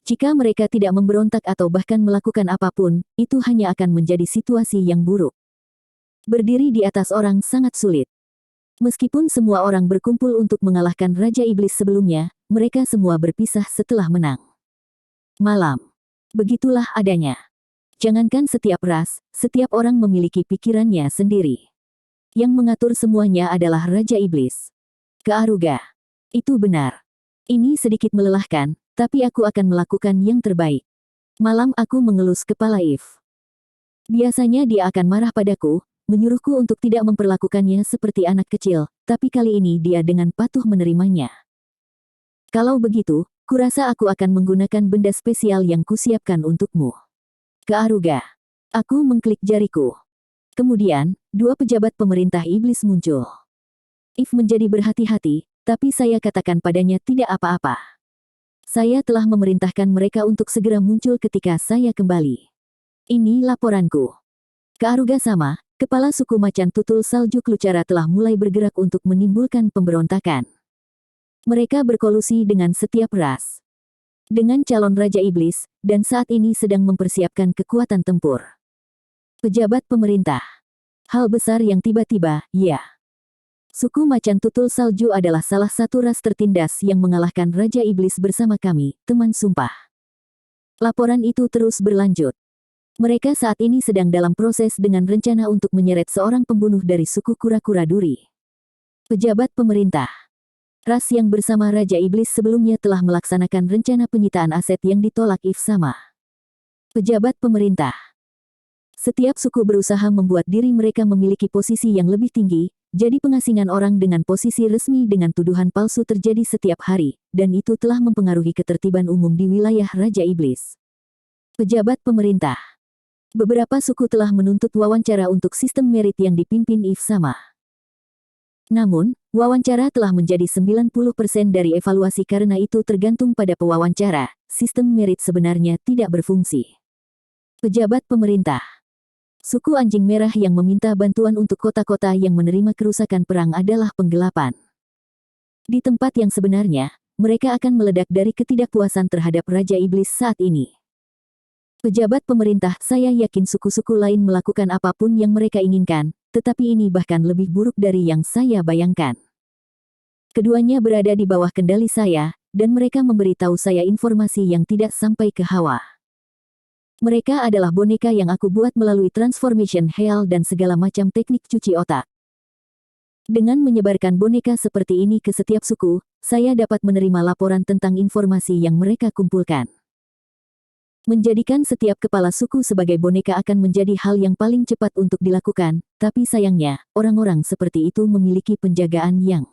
Jika mereka tidak memberontak atau bahkan melakukan apapun, itu hanya akan menjadi situasi yang buruk. Berdiri di atas orang sangat sulit. Meskipun semua orang berkumpul untuk mengalahkan Raja Iblis sebelumnya, mereka semua berpisah setelah menang. Malam. Begitulah adanya. Jangankan setiap ras, setiap orang memiliki pikirannya sendiri. Yang mengatur semuanya adalah Raja Iblis. Ke Aruga. Itu benar. Ini sedikit melelahkan, tapi aku akan melakukan yang terbaik. Malam aku mengelus kepala If. Biasanya dia akan marah padaku, menyuruhku untuk tidak memperlakukannya seperti anak kecil, tapi kali ini dia dengan patuh menerimanya. Kalau begitu, kurasa aku akan menggunakan benda spesial yang kusiapkan untukmu. Ke Aruga. Aku mengklik jariku. Kemudian, 2 pejabat pemerintah iblis muncul. If menjadi berhati-hati, tapi saya katakan padanya tidak apa-apa. Saya telah memerintahkan mereka untuk segera muncul ketika saya kembali. Ini laporanku. Ke Aruga sama. Kepala suku macan tutul salju Klucara telah mulai bergerak untuk menimbulkan pemberontakan. Mereka berkolusi dengan setiap ras. Dengan calon Raja Iblis, dan saat ini sedang mempersiapkan kekuatan tempur. Pejabat pemerintah. Hal besar yang tiba-tiba, ya. Suku macan tutul salju adalah salah satu ras tertindas yang mengalahkan Raja Iblis bersama kami, teman sumpah. Laporan itu terus berlanjut. Mereka saat ini sedang dalam proses dengan rencana untuk menyeret seorang pembunuh dari suku kura-kura duri. Pejabat pemerintah. Ras yang bersama Raja Iblis sebelumnya telah melaksanakan rencana penyitaan aset yang ditolak If sama. Pejabat pemerintah. Setiap suku berusaha membuat diri mereka memiliki posisi yang lebih tinggi, jadi pengasingan orang dengan posisi resmi dengan tuduhan palsu terjadi setiap hari, dan itu telah mempengaruhi ketertiban umum di wilayah Raja Iblis. Pejabat pemerintah. Beberapa suku telah menuntut wawancara untuk sistem merit yang dipimpin If Sama. Namun, wawancara telah menjadi 90% dari evaluasi karena itu tergantung pada pewawancara. Sistem merit sebenarnya tidak berfungsi. Pejabat pemerintah. Suku anjing merah yang meminta bantuan untuk kota-kota yang menerima kerusakan perang adalah penggelapan. Di tempat yang sebenarnya, mereka akan meledak dari ketidakpuasan terhadap Raja Iblis saat ini. Pejabat pemerintah, saya yakin suku-suku lain melakukan apapun yang mereka inginkan, tetapi ini bahkan lebih buruk dari yang saya bayangkan. Keduanya berada di bawah kendali saya, dan mereka memberitahu saya informasi yang tidak sampai ke Hawa. Mereka adalah boneka yang aku buat melalui transformation Heal dan segala macam teknik cuci otak. Dengan menyebarkan boneka seperti ini ke setiap suku, saya dapat menerima laporan tentang informasi yang mereka kumpulkan. Menjadikan setiap kepala suku sebagai boneka akan menjadi hal yang paling cepat untuk dilakukan, tapi sayangnya, orang-orang seperti itu memiliki penjagaan yang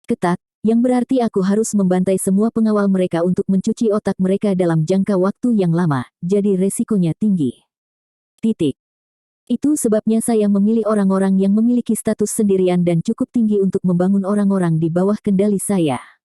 ketat, yang berarti aku harus membantai semua pengawal mereka untuk mencuci otak mereka dalam jangka waktu yang lama, jadi resikonya tinggi. Itu sebabnya saya memilih orang-orang yang memiliki status sendirian dan cukup tinggi untuk membangun orang-orang di bawah kendali saya.